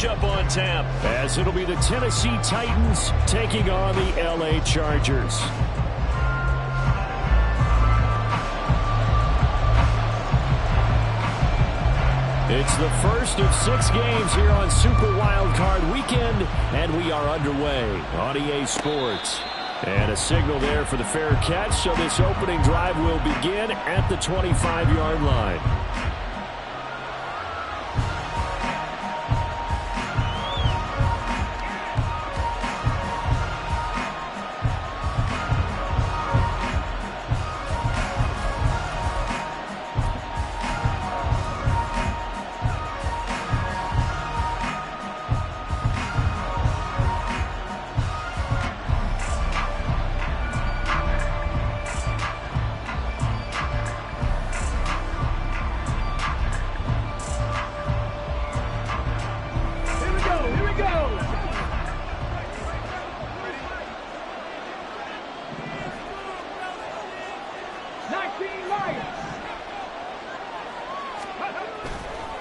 matchup on tap, as it'll be the Tennessee Titans taking on the LA Chargers. It's the first of 6 games here on Super Wild Card Weekend, and we are underway on EA Sports. And a signal there for the fair catch, so this opening drive will begin at the 25-yard line.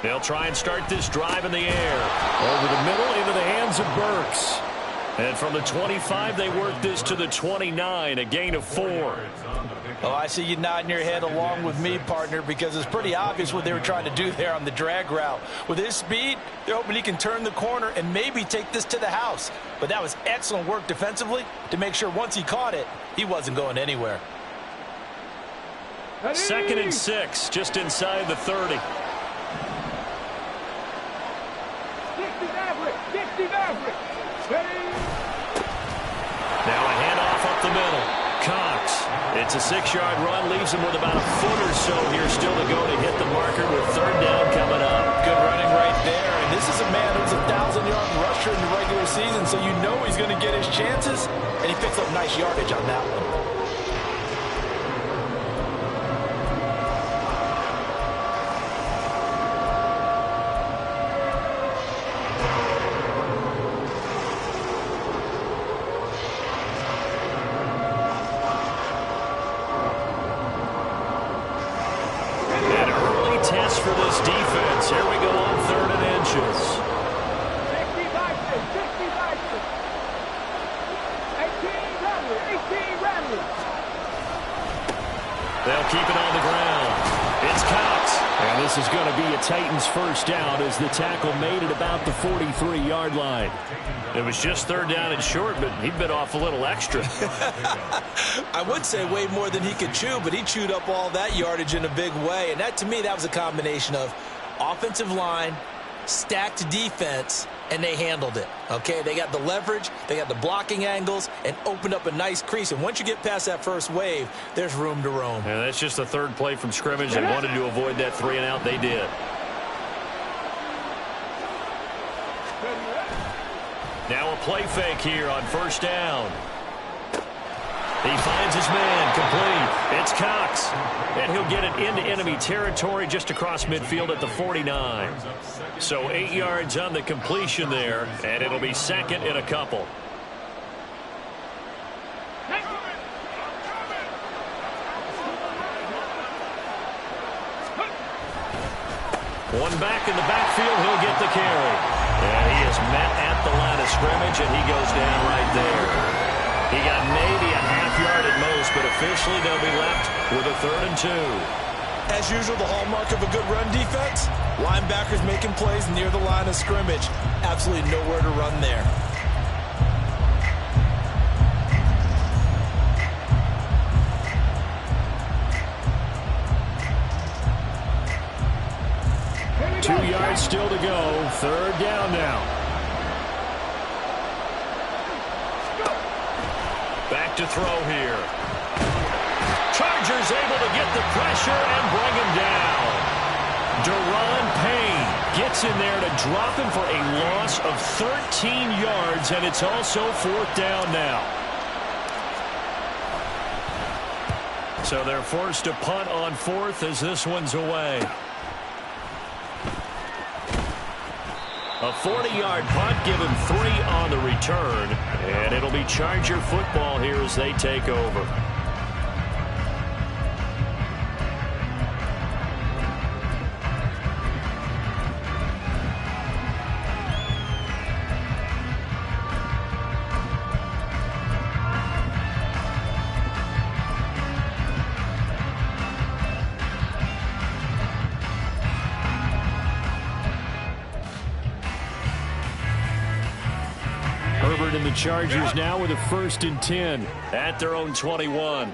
They'll try and start this drive in the air. Over the middle into the hands of Burks. And from the 25, they work this to the 29, a gain of 4. Oh, I see you nodding your head along with me, partner, because it's pretty obvious what they were trying to do there on the drag route. With his speed, they're hoping he can turn the corner and maybe take this to the house. But that was excellent work defensively to make sure once he caught it, he wasn't going anywhere. 2nd and 6, just inside the 30. Now a handoff up the middle. Cox. It's a 6-yard run. Leaves him with about a foot or so here still to go to hit the marker with 3rd down coming up. Good running right there. And this is a man who's a 1,000-yard rusher in the regular season, so you know he's going to get his chances. And he picks up nice yardage on that one. For this defense. Here we go on 3rd and inches. 18 Ramley. They'll keep it on the ground. It's Cox. And this is going to be a Titans first down as the tackle made it about the 43-yard line. It was just 3rd down and short, but he bit off a little extra. I would say way more than he could chew, but he chewed up all that yardage in a big way. And that, to me, that was a combination of offensive line, stacked defense, and they handled it. Okay, they got the leverage, they got the blocking angles, and opened up a nice crease. And once you get past that first wave, there's room to roam. And that's just the 3rd play from scrimmage. They wanted to avoid that 3-and-out. They did. Now a play fake here on 1st down. He finds his man, complete. It's Cox. And he'll get it into enemy territory just across midfield at the 49. So 8 yards on the completion there, and it'll be 2nd and a couple. One back in the backfield, he'll get the carry. And he is met at the line of scrimmage, and he goes down right there. He got maybe a half-yard at most, but officially they'll be left with a 3rd and 2. As usual, the hallmark of a good run defense, linebackers making plays near the line of scrimmage. Absolutely nowhere to run there. Two yards still to go. 3rd down now. Back to throw here. Chargers able to get the pressure and bring him down. Deron Payne gets in there to drop him for a loss of 13 yards, and it's also 4th down now. So they're forced to punt on 4th as this one's away. A 40-yard punt, give him 3 on the return, and it'll be Charger football here as they take over. Herbert and the Chargers now with a 1st and 10 at their own 21.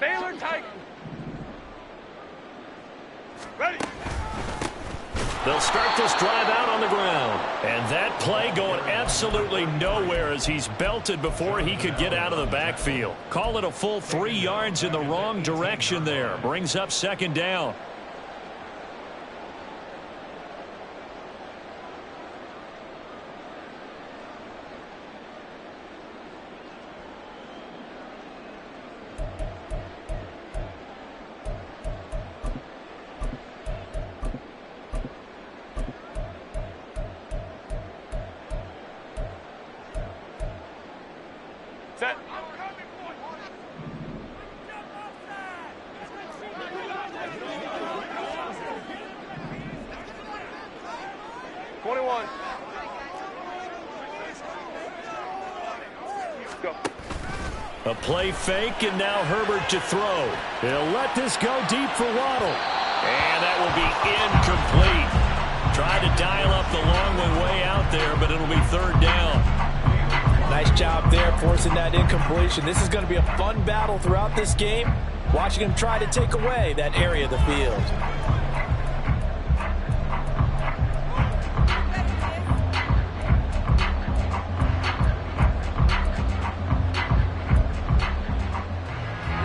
Baylor Titans. Ready. They'll start this drive out on the ground. And that play going absolutely nowhere as he's belted before he could get out of the backfield. Call it a full 3 yards in the wrong direction there. Brings up 2nd down. Set. 21. Go. A play fake, and now Herbert to throw. He'll let this go deep for Waddle. And that will be incomplete. Tried to dial up the long way out there, but it'll be 3rd down. Nice job there forcing that incompletion. This is going to be a fun battle throughout this game. Watching him try to take away that area of the field.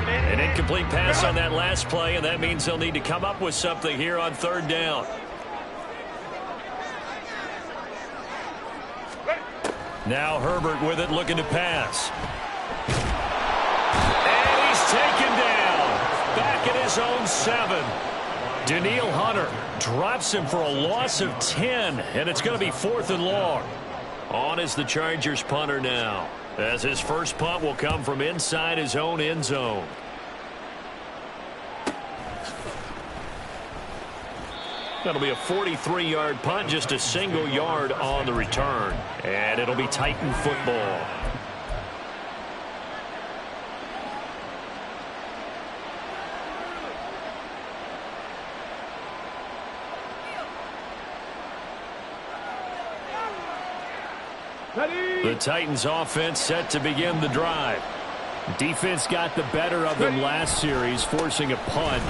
An incomplete pass on that last play, and that means they'll need to come up with something here on 3rd down. Now Herbert with it, looking to pass. And he's taken down. Back at his own 7. Danielle Hunter drops him for a loss of 10, and it's going to be 4th and long. On is the Chargers punter now, as his first punt will come from inside his own end zone. That'll be a 43-yard punt, just a single yard on the return. And it'll be Titan football. Ready. The Titans offense set to begin the drive. Defense got the better of them last series, forcing a punt.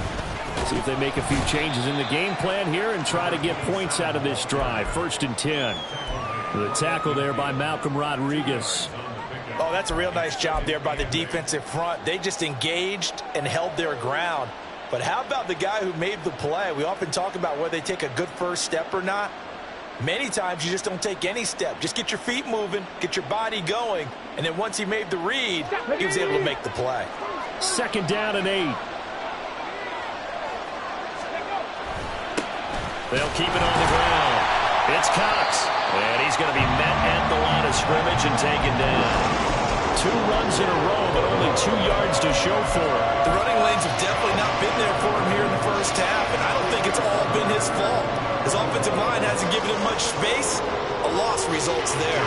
See if they make a few changes in the game plan here and try to get points out of this drive. 1st and 10. The tackle there by Malcolm Rodriguez. Oh, that's a real nice job there by the defensive front. They just engaged and held their ground. But how about the guy who made the play? We often talk about whether they take a good first step or not. Many times you just don't take any step. Just get your feet moving, get your body going, and then once he made the read, he was able to make the play. 2nd down and 8. They'll keep it on the ground. It's Cox. And he's going to be met at the line of scrimmage and taken down. 2 runs in a row, but only 2 yards to show for it. The running lanes have definitely not been there for him here in the first half, and I don't think it's all been his fault. His offensive line hasn't given him much space. A loss results there.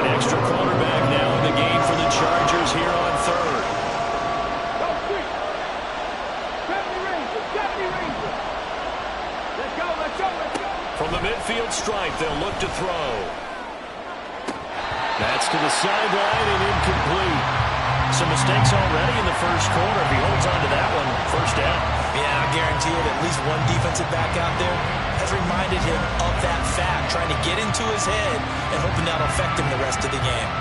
An extra cornerback now in the game for the Chargers here on 3rd. Go quick. Grab the Ranger. Let's go, let's go, let's go. From the midfield stripe, they'll look to throw. That's to the sideline and incomplete. Some mistakes already in the first quarter. If he holds on to that one, 1st down. Yeah, I guarantee it. At least one defensive back out there has reminded him of that fact, trying to get into his head and hoping that'll affect him the rest of the game.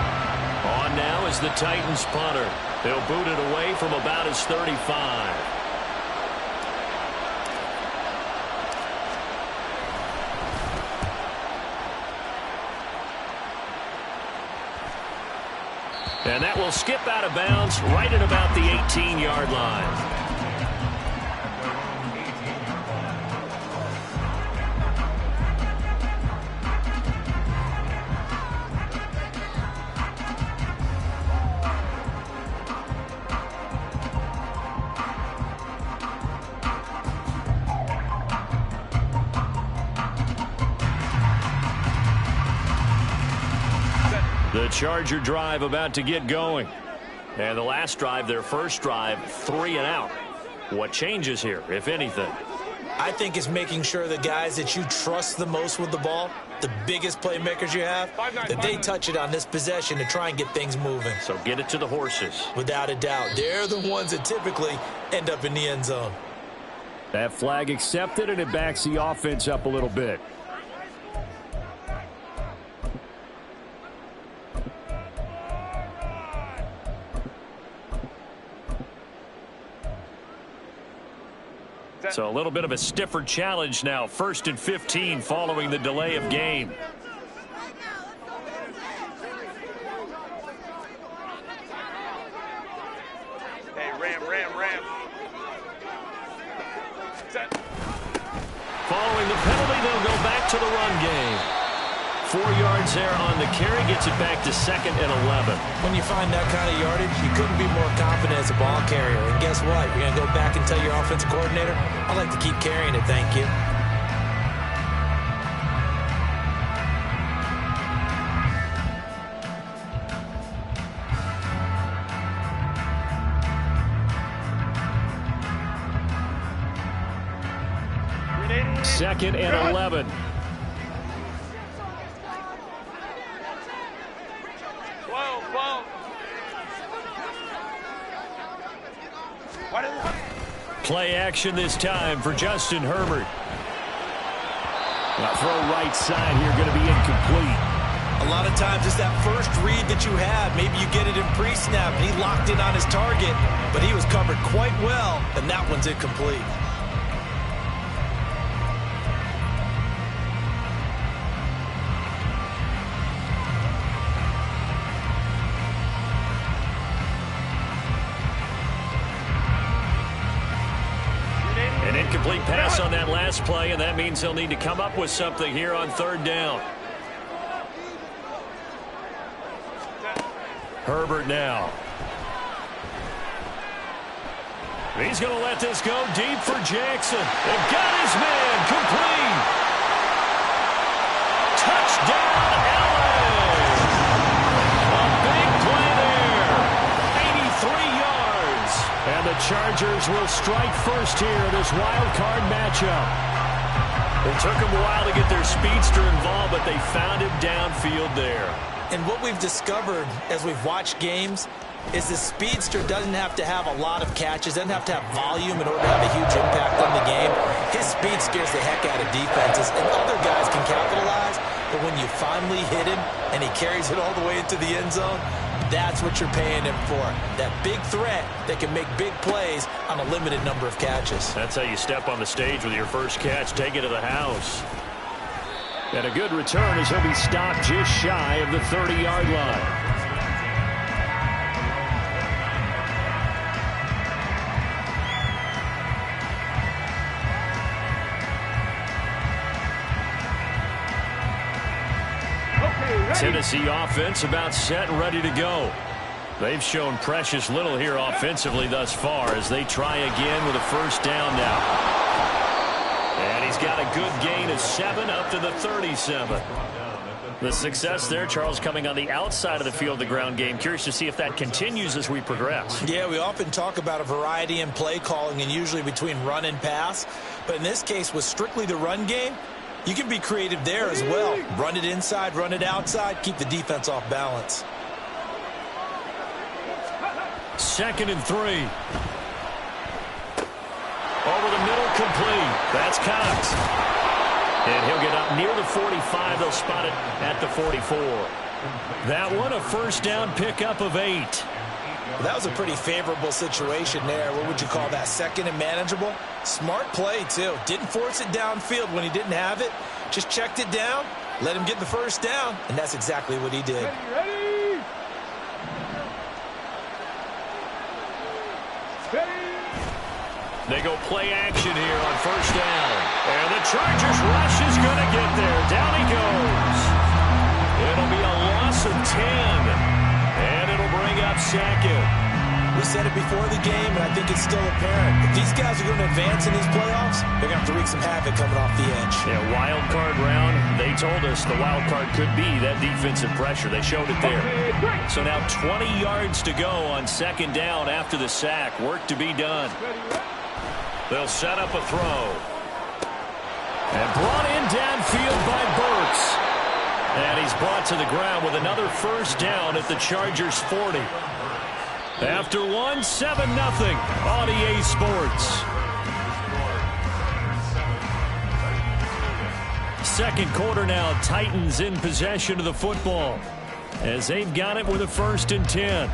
On now is the Titans punter. They'll boot it away from about his 35. And that will skip out of bounds right at about the 18-yard line. The Charger drive about to get going. And the last drive, their first drive, 3 and out. What changes here, if anything? I think it's making sure the guys that you trust the most with the ball, the biggest playmakers you have, that they touch it on this possession to try and get things moving. So get it to the horses. Without a doubt. They're the ones that typically end up in the end zone. That flag accepted, and it backs the offense up a little bit. So a little bit of a stiffer challenge now. 1st and 15 following the delay of game. Hey, ram. Set. Following the penalty, they'll go back to the run game. 4 yards there on the carry, gets it back to 2nd and 11. When you find that kind of yardage, you couldn't be more confident as a ball carrier. And guess what? You're going to go back and tell your offensive coordinator, I'd like to keep carrying it, thank you. Second and 11. Play action this time for Justin Herbert. That throw right side here going to be incomplete. A lot of times it's that first read that you have. Maybe you get it in pre-snap, and he locked in on his target, but he was covered quite well, and that one's incomplete. An incomplete pass on that last play, and that means they'll need to come up with something here on 3rd down. Herbert now. He's going to let this go deep for Jackson. They've got his man complete. Touchdown, LA. A big play there. 83 yards. And the Chargers will strike first here in this wild card matchup. It took them a while to get their speedster involved, but they found him downfield there. And what we've discovered as we've watched games is the speedster doesn't have to have a lot of catches, doesn't have to have volume in order to have a huge impact on the game. His speed scares the heck out of defenses, and other guys can capitalize, but when you finally hit him and he carries it all the way into the end zone, that's what you're paying him for. That big threat that can make big plays on a limited number of catches. That's how you step on the stage with your first catch, take it to the house. And a good return as he'll be stopped just shy of the 30-yard line. Tennessee offense about set and ready to go. They've shown precious little here offensively thus far as they try again with a 1st down now. And he's got a good gain of 7 up to the 37. The success there, Charles, coming on the outside of the field, the ground game. Curious to see if that continues as we progress. Yeah, we often talk about a variety in play calling and usually between run and pass. But in this case, with strictly the run game, you can be creative there as well. Run it inside, run it outside, keep the defense off balance. 2nd and 3. Over the middle, complete. That's Cox. And he'll get up near the 45. They'll spot it at the 44. That one, a 1st down pickup of 8. Well, that was a pretty favorable situation there. What would you call that? 2nd and manageable? Smart play, too. Didn't force it downfield when he didn't have it. Just checked it down, let him get the 1st down, and that's exactly what he did. Ready. They go play action here on 1st down. And the Chargers rush is going to get there. Down he goes. It'll be a loss of 10. And it'll bring up 2nd. We said it before the game, and I think it's still apparent. If these guys are going to advance in these playoffs, they're going to have to wreak some havoc coming off the edge. Yeah, wild card round. They told us the wild card could be that defensive pressure. They showed it there. So now 20 yards to go on 2nd down after the sack. Work to be done. They'll set up a throw. And brought in downfield by Burks. And he's brought to the ground with another first down at the Chargers 40. After one, 7-0 on EA Sports. Second quarter now, Titans in possession of the football as they've got it with a 1st and 10.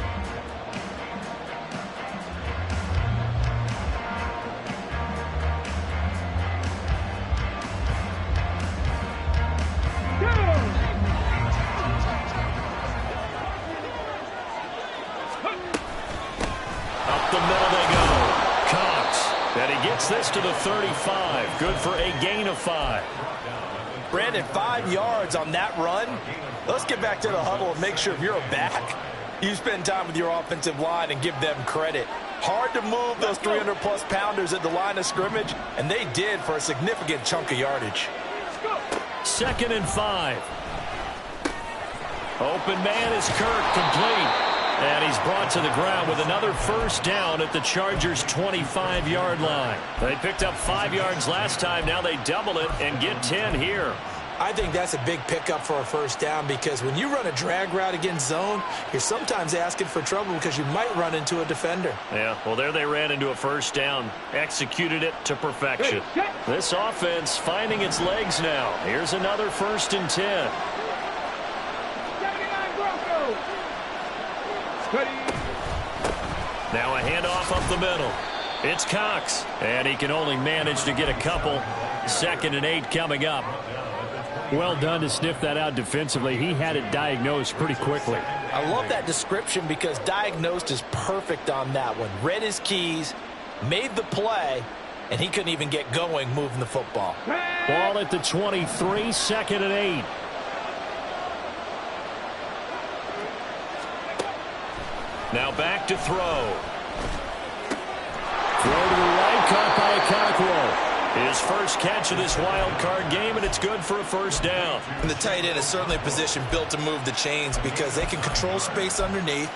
Up the middle they go. Cox, and he gets this to the 35. Good for a gain of 5. Brandon, 5 yards on that run. Let's get back to the huddle and make sure if you're a back, you spend time with your offensive line and give them credit. Hard to move those 300-plus pounders at the line of scrimmage, and they did for a significant chunk of yardage. 2nd and 5. Open man is Kirk, complete. And he's brought to the ground with another first down at the Chargers' 25-yard line. They picked up 5 yards last time. Now they double it and get 10 here. I think that's a big pickup for a first down because when you run a drag route against zone, you're sometimes asking for trouble because you might run into a defender. Yeah, well, there they ran into a first down. Executed it to perfection. This offense finding its legs now. Here's another 1st and 10. Now a handoff up the middle. It's Cox. And he can only manage to get a couple. 2nd and 8 coming up. Well done to sniff that out defensively. He had it diagnosed pretty quickly. I love that description because diagnosed is perfect on that one. Read his keys, made the play, and he couldn't even get going moving the football. Ball at the 23, 2nd and 8. Now back to throw. Throw to the right, caught by a Cockrell. His first catch of this wild card game, and it's good for a first down. And the tight end is certainly a position built to move the chains because they can control space underneath.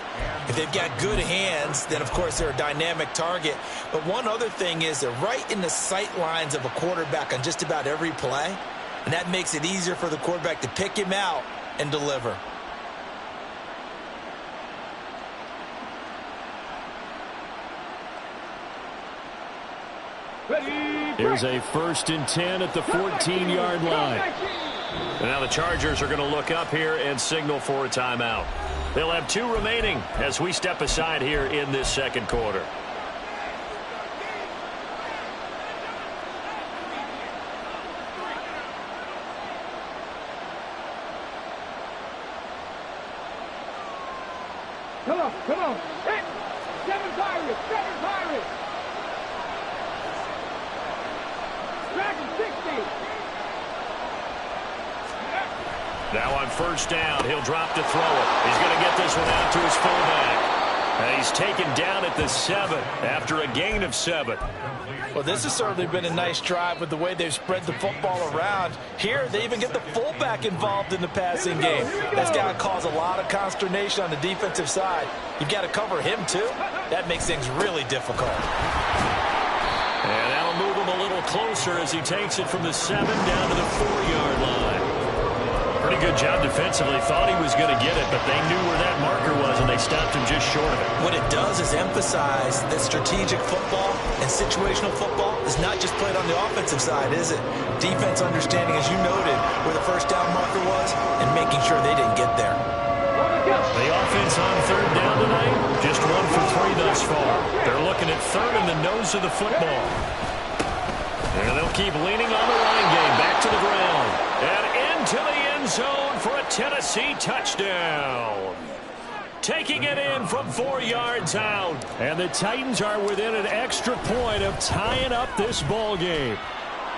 If they've got good hands, then, of course, they're a dynamic target. But one other thing is they're right in the sight lines of a quarterback on just about every play, and that makes it easier for the quarterback to pick him out and deliver. Here's a 1st and 10 at the 14-yard line. And now the Chargers are going to look up here and signal for a timeout. They'll have 2 remaining as we step aside here in this second quarter. Come on. Hit. 7 Pirates. Dragon 60. Now on first down, he'll drop to throw it. He's going to get this one out to his fullback. And he's taken down at the 7 after a gain of 7. Well, this has certainly been a nice drive with the way they've spread the football around. Here, they even get the fullback involved in the passing game. That's got to cause a lot of consternation on the defensive side. You've got to cover him, too. That makes things really difficult. And that'll move him a little closer as he takes it from the 7 down to the 4-yard line. Pretty good job defensively. Thought he was going to get it, but they knew where that marker was, and they stopped him just short of it. What it does is emphasize that strategic football and situational football is not just played on the offensive side, is it? Defense understanding, as you noted, where the first down marker was and making sure they didn't get there. The offense on 3rd down tonight, just 1 for 3 thus far. They're looking at 3rd in the nose of the football. And they'll keep leaning on the line game. Back to the ground. And into the end zone for a Tennessee touchdown. Taking it in from 4 yards out. And the Titans are within an extra point of tying up this ball game.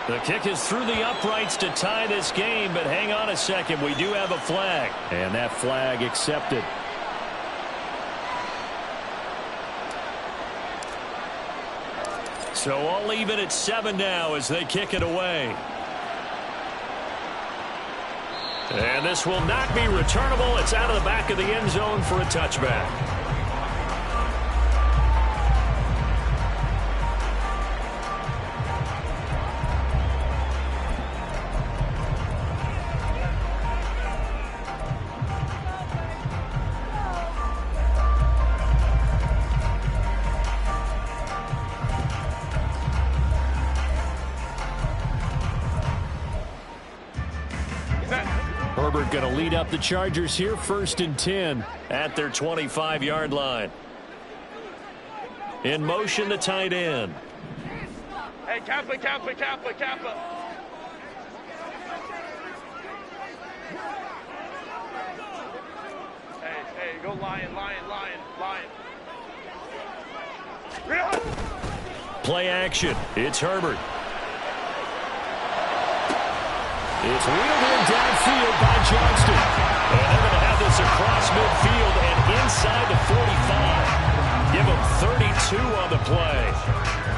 The kick is through the uprights to tie this game, but hang on a second. We do have a flag. And that flag accepted. So all even at 7 now as they kick it away. And this will not be returnable. It's out of the back of the end zone for a touchback. going to lead up the Chargers here, 1st and 10 at their 25-yard line. In motion, the tight end. Hey, Kappa. Hey, go lion. Play action. It's Herbert. It's wheeled in downfield by Johnston. And they're going to have this across midfield and inside the 45. Give them 32 on the play.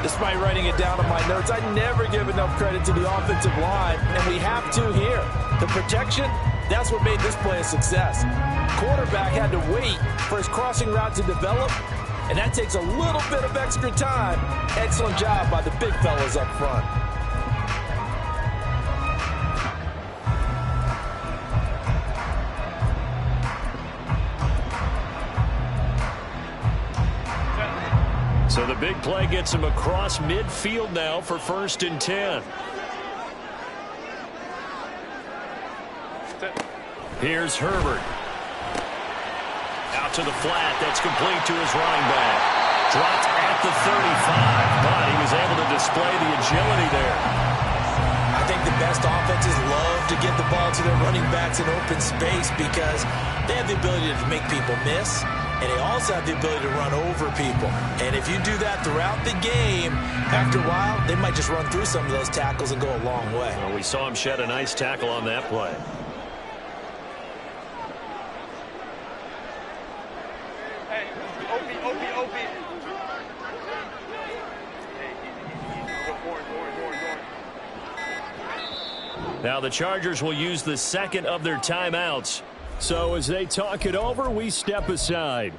Despite writing it down in my notes, I never give enough credit to the offensive line, and we have to here. The protection, that's what made this play a success. Quarterback had to wait for his crossing route to develop, and that takes a little bit of extra time. Excellent job by the big fellas up front. So the big play gets him across midfield now for 1st and 10. Here's Herbert. Out to the flat. That's complete to his running back. Dropped at the 35, but he was able to display the agility there. I think the best offenses love to get the ball to their running backs in open space because they have the ability to make people miss, and they also have the ability to run over people. And if you do that throughout the game, after a while, they might just run through some of those tackles and go a long way. Well, we saw him shed a nice tackle on that play. Hey, Opie. Hey, go forward. Now the Chargers will use the second of their timeouts. So as they talk it over, we step aside.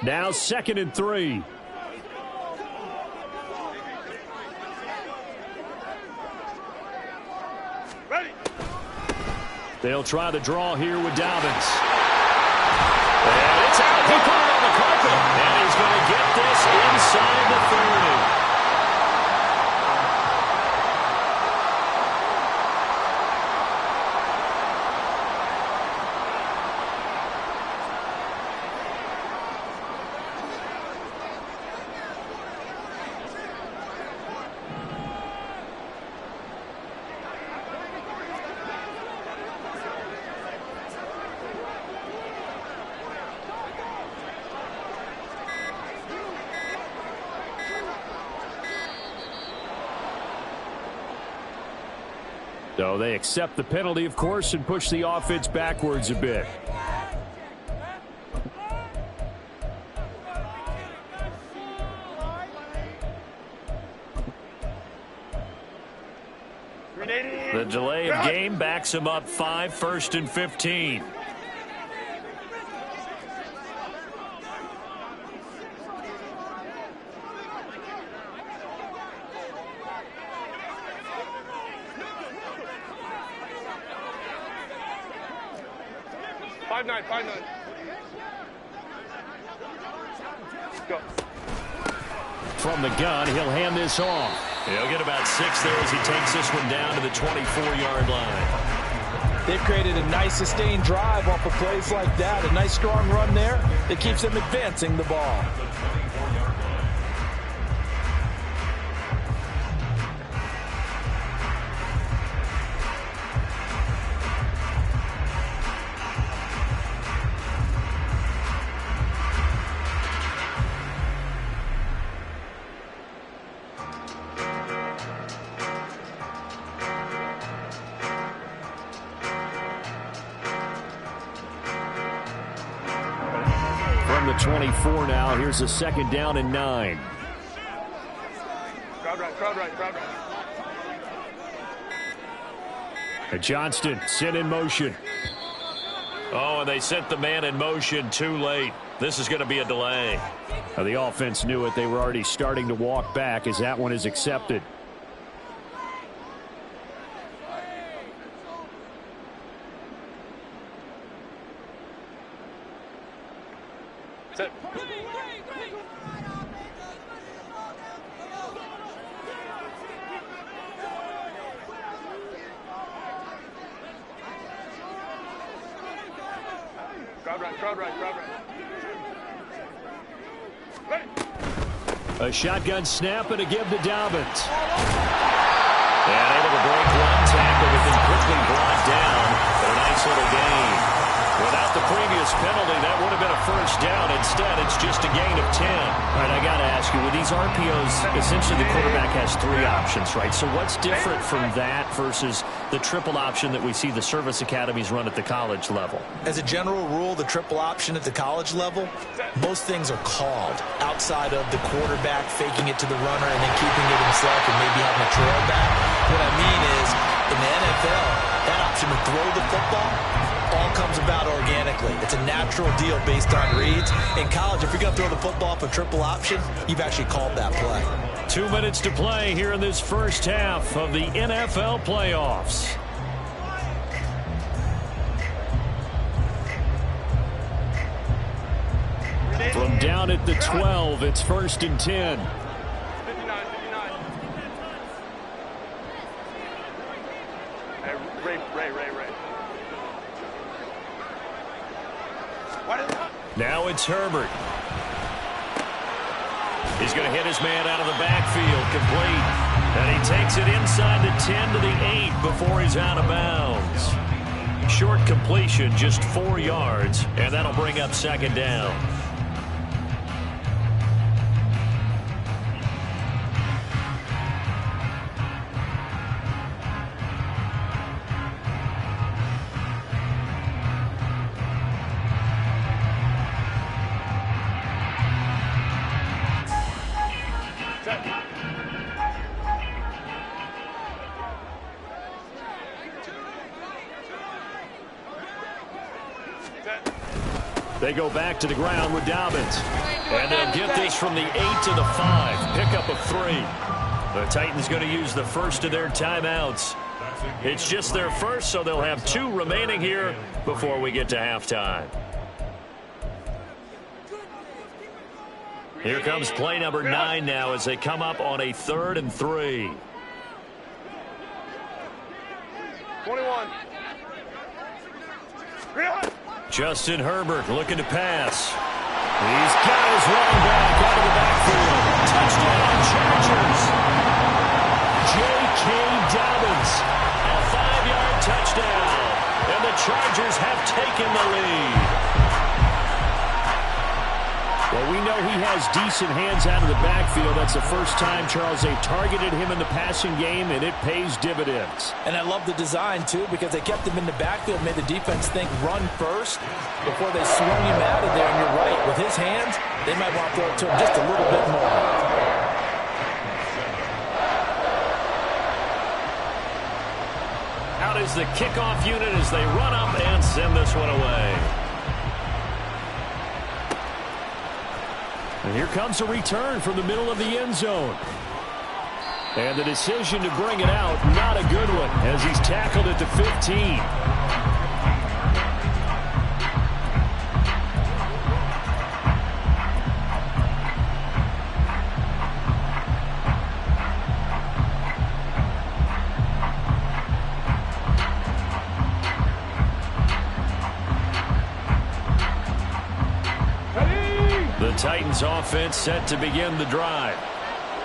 Now 2nd and 3. Ready. They'll try the draw here with Dobbins. And it's out. He put it on the carpet. And he's going to get this inside the 30. So they accept the penalty, of course, and push the offense backwards a bit. The delay of game backs him up 5, 1st and 15. Five nine. Go. From the gun, he'll hand this off. He'll get about 6 there as he takes this one down to the 24-yard line. They've created a nice sustained drive off of plays like that. A nice strong run there that keeps them advancing the ball. From the 24 now, here's a 2nd down and 9. Crowd right. And Johnston sent in motion. Oh, and they sent the man in motion too late. This is going to be a delay. Now, the offense knew it. They were already starting to walk back as that one is accepted. Set. Crowd right. Ready. A shotgun snap and a give to Dobbins. And able to break one tackle, but then quickly brought down. But a nice little gain. Without the previous penalty, that would have been a first down. Instead, it's just a gain of 10. All right, I got to ask you, with these RPOs, essentially the quarterback has 3 options, right? So what's different from that versus the triple option that we see the service academies run at the college level? As a general rule, the triple option at the college level, most things are called outside of the quarterback faking it to the runner and then keeping it himself and maybe having a trail back. What I mean is, in the NFL, that option to throw the football all comes about organically. It's a natural deal based on reads. In college, if you're going to throw the football for triple option, you've actually called that play. 2 minutes to play here in this first half of the NFL playoffs. From down at the 12, it's 1st and 10. 59. Hey, Ray. Now it's Herbert. He's going to hit his man out of the backfield, complete. And he takes it inside the 10 to the 8 before he's out of bounds. Short completion, just 4 yards, and that'll bring up 2nd down. They go back to the ground with Dobbins. And they'll get this from the 8 to the 5. Pickup of 3. The Titans going to use the first of their timeouts. It's just their first, so they'll have 2 remaining here before we get to halftime. Here comes play number 9 now as they come up on a 3rd and 3. 21. Justin Herbert looking to pass. He's got his running back out of the backfield. Touchdown, Chargers. J.K. Dobbins. A 5-yard touchdown. And the Chargers have taken the lead. Well, we know he has decent hands out of the backfield. That's the first time, Charles, they targeted him in the passing game, and it pays dividends. And I love the design, too, because they kept him in the backfield, made the defense think run first before they swung him out of there. And you're right, with his hands, they might want to throw it to him just a little bit more. Out is the kickoff unit as they run up and send this one away. And here comes a return from the middle of the end zone. And the decision to bring it out, not a good one, as he's tackled at the 15. Titans offense set to begin the drive.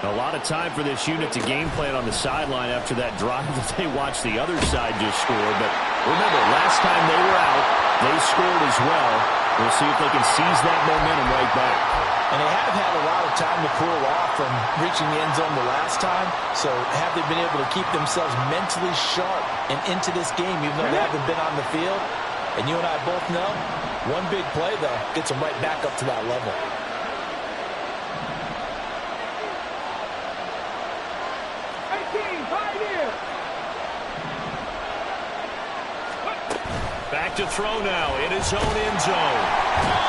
A lot of time for this unit to game plan on the sideline after that drive that they watched the other side just score. But remember, last time they were out, they scored as well. We'll see if they can seize that momentum right back. And they have had a lot of time to cool off from reaching the end zone the last time. So have they been able to keep themselves mentally sharp and into this game, even though they haven't been on the field? And you and I both know, one big play, though, gets them right back up to that level. Back back to throw now in his own end zone.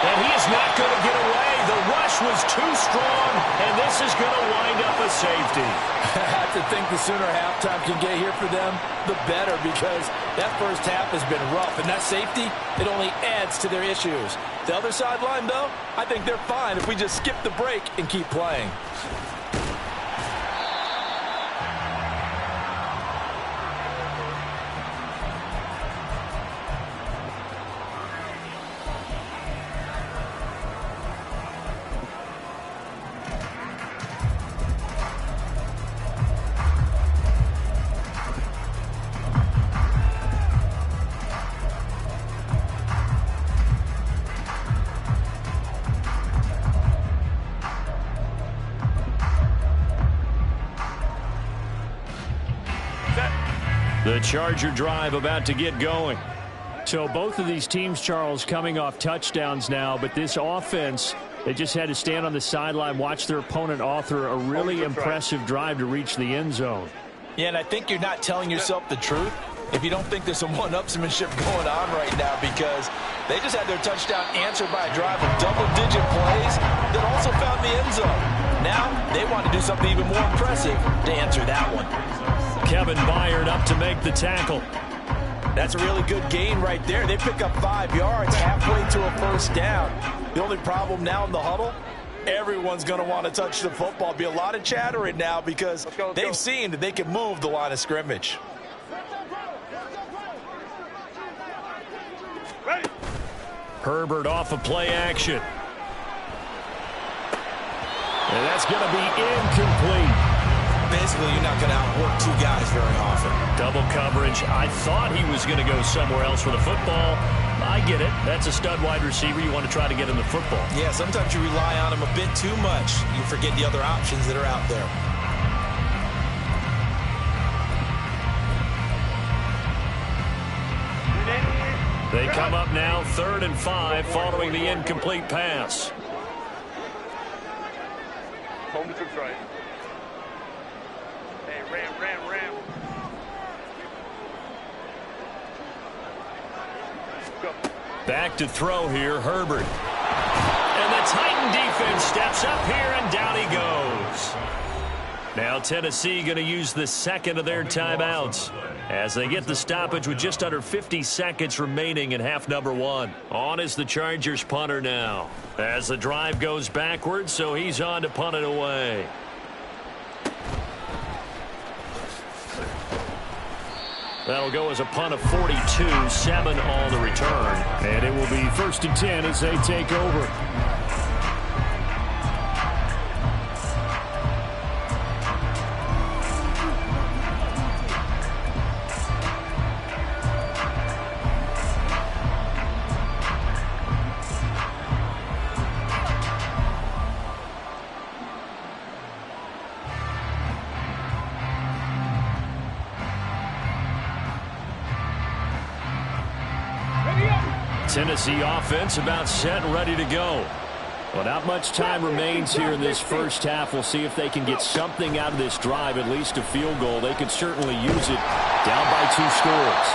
And he is not going to get away. The rush was too strong, and this is going to wind up a safety. I have to think the sooner halftime can get here for them, the better, because that first half has been rough, and that safety, it only adds to their issues. The other sideline, though, I think they're fine if we just skip the break and keep playing. The Charger drive about to get going. So both of these teams, Charles, coming off touchdowns now, but this offense, they just had to stand on the sideline, watch their opponent author a really impressive drive to reach the end zone. Yeah, and I think you're not telling yourself the truth if you don't think there's some one-upsmanship going on right now, because they just had their touchdown answered by a drive of double-digit plays that also found the end zone. Now they want to do something even more impressive to answer that one. Kevin Byard up to make the tackle. That's a really good gain right there. They pick up 5 yards halfway to a first down. The only problem now in the huddle, everyone's going to want to touch the football. Be a lot of chattering now because they've seen that they can move the line of scrimmage. Herbert off of play action. And that's going to be incomplete. Basically, you're not going to outwork 2 guys very often. Double coverage. I thought he was going to go somewhere else with the football. I get it. That's a stud wide receiver. You want to try to get him the football. Yeah, sometimes you rely on him a bit too much. You forget the other options that are out there. They come up now 3rd and 5 following the incomplete pass. Home to right. Hey, Ram. Go. Back to throw here, Herbert. And the Titan defense steps up here, and down he goes. Now Tennessee going to use the second of their timeouts as they get the stoppage with just under 50 seconds remaining in half number 1. On is the Chargers punter now as the drive goes backwards, so he's on to punt it away. That'll go as a punt of 42, 7 on the return. And it will be 1st and 10 as they take over. Tennessee offense about set and ready to go. Well, not much time remains here in this first half. We'll see if they can get something out of this drive, at least a field goal. They could certainly use it down by 2 scores.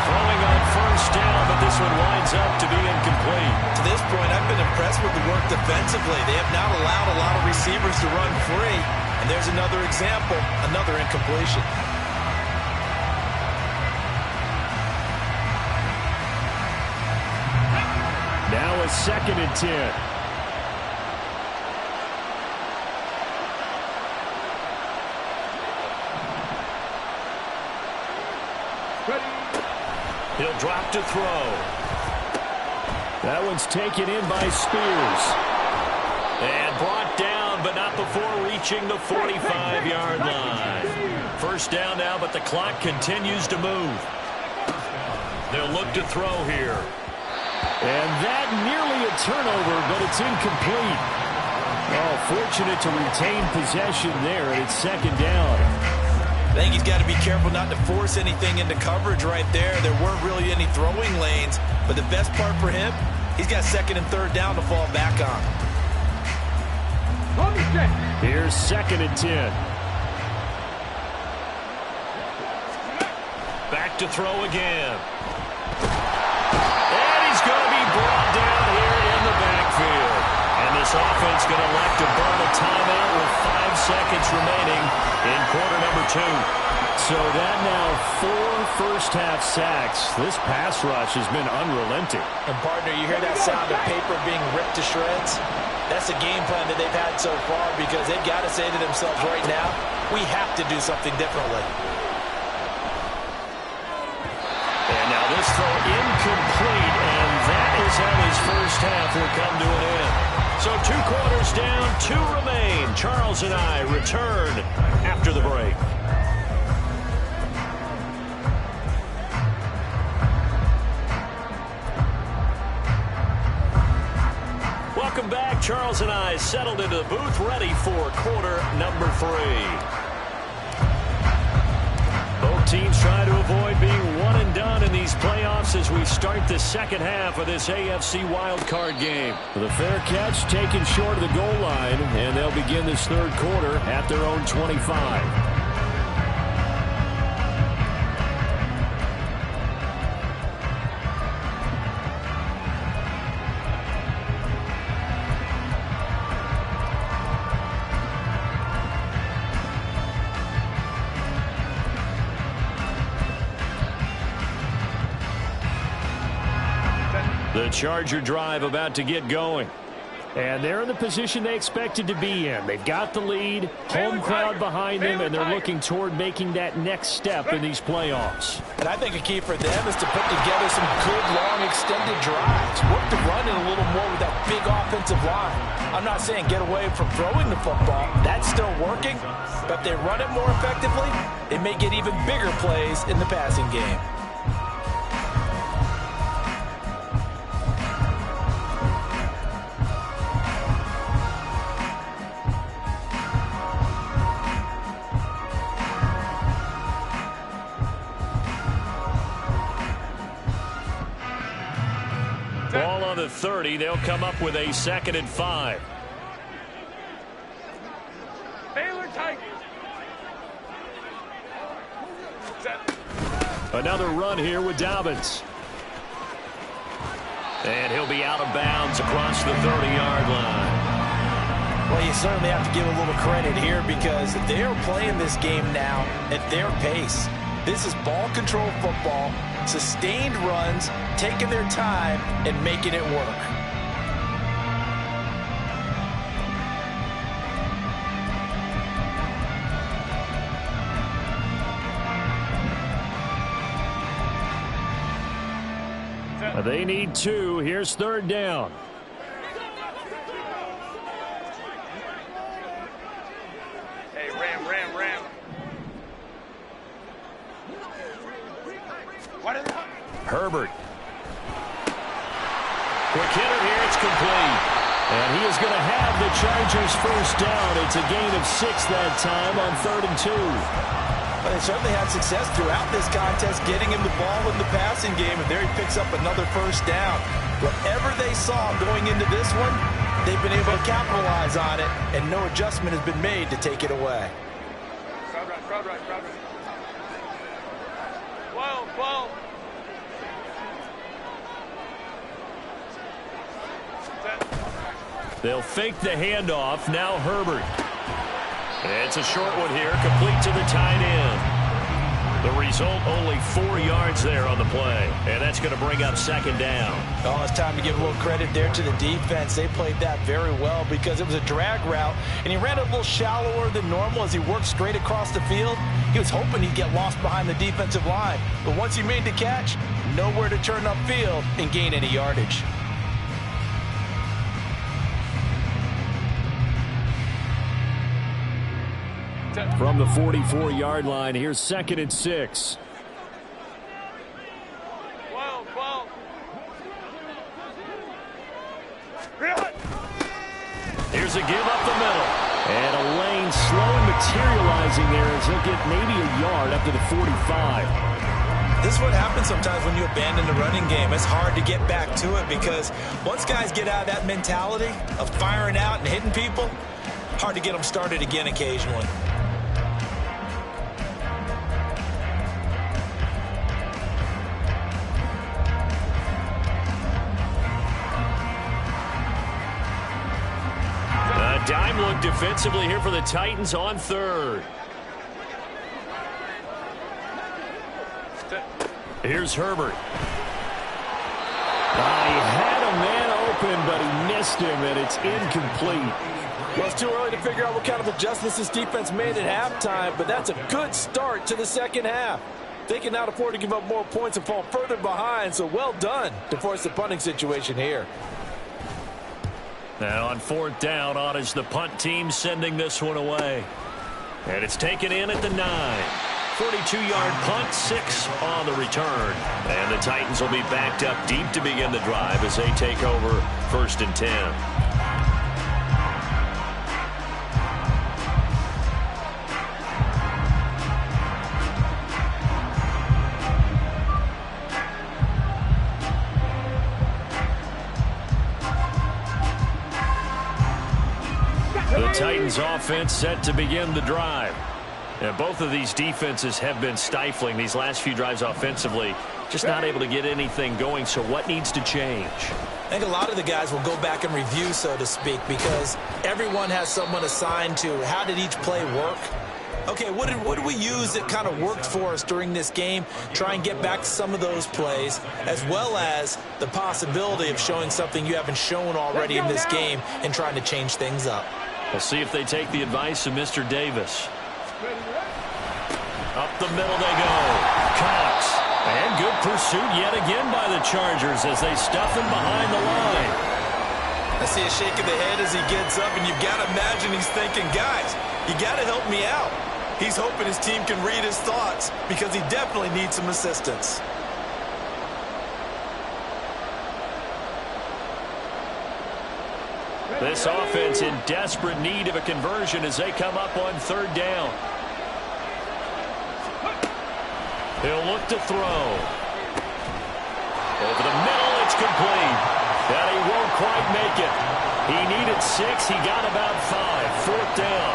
Throwing on first down, but this one winds up to be incomplete. To this point, I've been impressed with the work defensively. They have not allowed a lot of receivers to run free. And there's another example, another incompletion. Now a 2nd and 10. He'll drop to throw. That one's taken in by Spears. And brought down, but not before reaching the 45-yard line. First down now, but the clock continues to move. They'll look to throw here. And that nearly a turnover, but it's incomplete. Oh, fortunate to retain possession there, and it's 2nd down. I think he's got to be careful not to force anything into coverage right there. There weren't really any throwing lanes, but the best part for him, he's got 2nd and 3rd down to fall back on. Here's 2nd and 10. Back to throw again. seconds remaining in quarter number 2. So that now 4 first-half sacks. This pass rush has been unrelenting. And, partner, you hear that sound of paper being ripped to shreds? That's the game plan that they've had so far because they've got to say to themselves right now, we have to do something differently. And now this throw incomplete, and that is how his first half will come to an end. So 2 quarters down, 2 remain. Charles and I return after the break. Welcome back. Charles and I settled into the booth, ready for quarter number 3. Both teams try to avoid being one and done in these playoffs as we start the second half of this AFC wildcard game. The fair catch taken short of the goal line, and they'll begin this third quarter at their own 25. The Charger drive about to get going. And they're in the position they expected to be in. They've got the lead, home crowd behind them, and they're looking toward making that next step in these playoffs. And I think a key for them is to put together some good, long, extended drives. Work the run in a little more with that big offensive line. I'm not saying get away from throwing the football. That's still working. But if they run it more effectively, they may get even bigger plays in the passing game. Ball on the 30. They'll come up with a 2nd and 5. Baylor Tigers. Another run here with Dobbins. And he'll be out of bounds across the 30-yard line. Well, you certainly have to give a little credit here because they're playing this game now at their pace. This is ball control football, sustained runs, taking their time, and making it work. They need 2. Here's 3rd down. Hey, Ram. What is that? Herbert. Quick hitter here. It's complete. And he is going to have the Chargers first down. It's a gain of 6 that time on 3rd and 2. But they certainly had success throughout this contest getting him the ball in the passing game, and there he picks up another first down. Whatever they saw going into this one, they've been able to capitalize on it, and no adjustment has been made to take it away. Crowd right. 12. They'll fake the handoff. Now Herbert. It's a short one here, complete to the tight end. The result, only 4 yards there on the play. And that's going to bring up 2nd down. Oh, it's time to give a little credit there to the defense. They played that very well because it was a drag route, and he ran a little shallower than normal as he worked straight across the field. He was hoping he'd get lost behind the defensive line. But once he made the catch, nowhere to turn upfield and gain any yardage. From the 44-yard line, here's 2nd and 6. 12. Here's a give up the middle. And a lane slowly materializing there as he'll get maybe a yard up to the 45. This is what happens sometimes when you abandon the running game. It's hard to get back to it because once guys get out of that mentality of firing out and hitting people, hard to get them started again occasionally. A dime look defensively here for the Titans on third. Here's Herbert. He had a man open, but he missed him, and it's incomplete. Well, it's too early to figure out what kind of adjustments this defense made at halftime, but that's a good start to the second half. They cannot afford to give up more points and fall further behind, so well done to force the punting situation here. Now on fourth down, on is the punt team sending this one away. And it's taken in at the 9. 42-yard punt, 6 on the return. And the Titans will be backed up deep to begin the drive as they take over 1st and 10. The Titans offense set to begin the drive. And both of these defenses have been stifling these last few drives offensively. Just not able to get anything going, so what needs to change? I think a lot of the guys will go back and review, so to speak, because everyone has someone assigned to how did each play work. Okay, what did we use that kind of worked for us during this game? Try and get back to some of those plays, as well as the possibility of showing something you haven't shown already in this game and trying to change things up. We'll see if they take the advice of Mr. Davis. Up the middle they go. Cox. And good pursuit yet again by the Chargers as they stuff him behind the line. I see a shake of the head as he gets up, and you've got to imagine he's thinking, guys, you got to help me out. He's hoping his team can read his thoughts because he definitely needs some assistance. This offense in desperate need of a conversion as they come up on third down. He'll look to throw. Over the middle, it's complete. And he won't quite make it. He needed 6. He got about 5. Fourth down.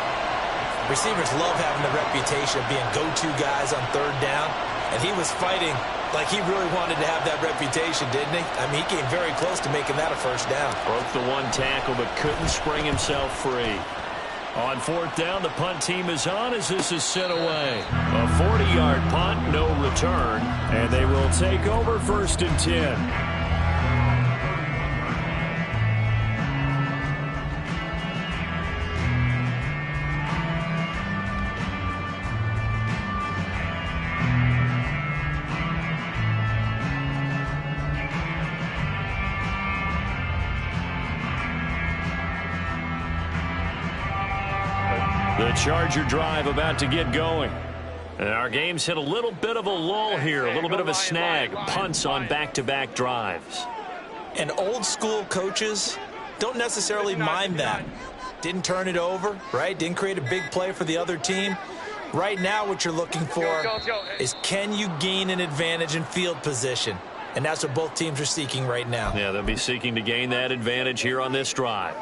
Receivers love having the reputation of being go-to guys on third down. And he was fighting like he really wanted to have that reputation, didn't he? I mean, he came very close to making that a first down. Broke the one tackle, but couldn't spring himself free. On fourth down, the punt team is on as this is sent away. A 40-yard punt, no return, and they will take over 1st and 10. The Charger drive about to get going. And our game's hit a little bit of a lull here, a little bit of a snag. Punts on back-to-back drives. And old school coaches don't necessarily mind that. Didn't turn it over, right? Didn't create a big play for the other team. Right now what you're looking for is can you gain an advantage in field position? And that's what both teams are seeking right now. Yeah, they'll be seeking to gain that advantage here on this drive.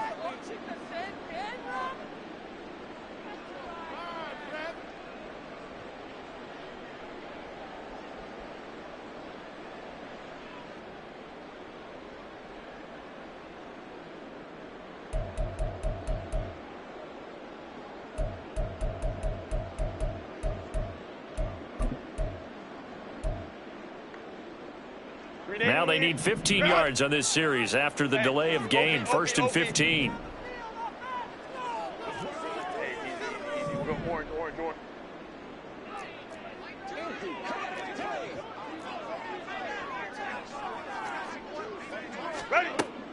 Now they need 15 yards on this series after the delay of game. 1st and 15.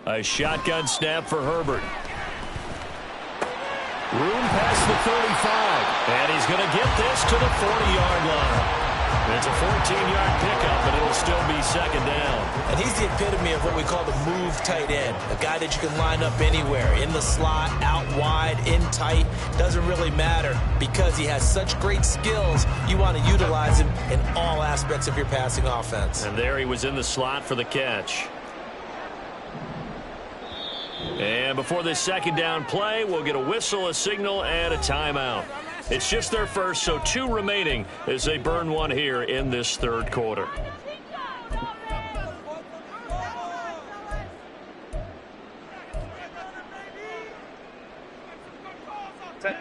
A shotgun snap for Herbert. Room past the 35. And he's going to get this to the 40-yard line. It's a 14-yard pickup, but it'll still be 2nd down. And he's the epitome of what we call the move tight end. A guy that you can line up anywhere. In the slot, out wide, in tight. Doesn't really matter because he has such great skills. You want to utilize him in all aspects of your passing offense. And there he was in the slot for the catch. And before this 2nd down play, we'll get a whistle, a signal, and a timeout. It's just their first, so 2 remaining as they burn one here in this 3rd quarter.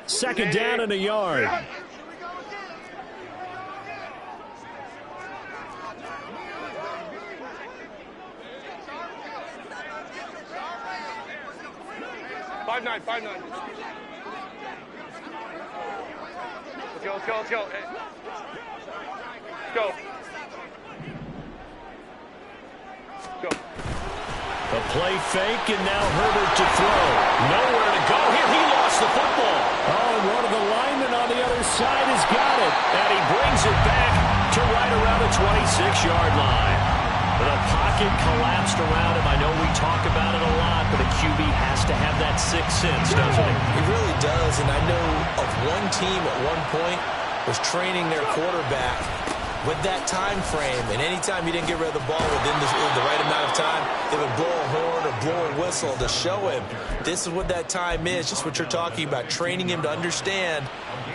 Second down and a yard. Five nine. Let's go. Hey. Let's go. A play fake, and now Herbert to throw. Nowhere to go here. He lost the football. Oh, and one of the linemen on the other side has got it. And he brings it back to right around the 26-yard line. The pocket collapsed around him. I know we talk about it a lot, but a QB has to have that sixth sense, doesn't he? He really does, and I know of one team at one point was training their quarterback with that time frame, and anytime he didn't get rid of the ball within the right amount of time, they would blow a horn or blow a whistle to show him this is what that time is, just what you're talking about, training him to understand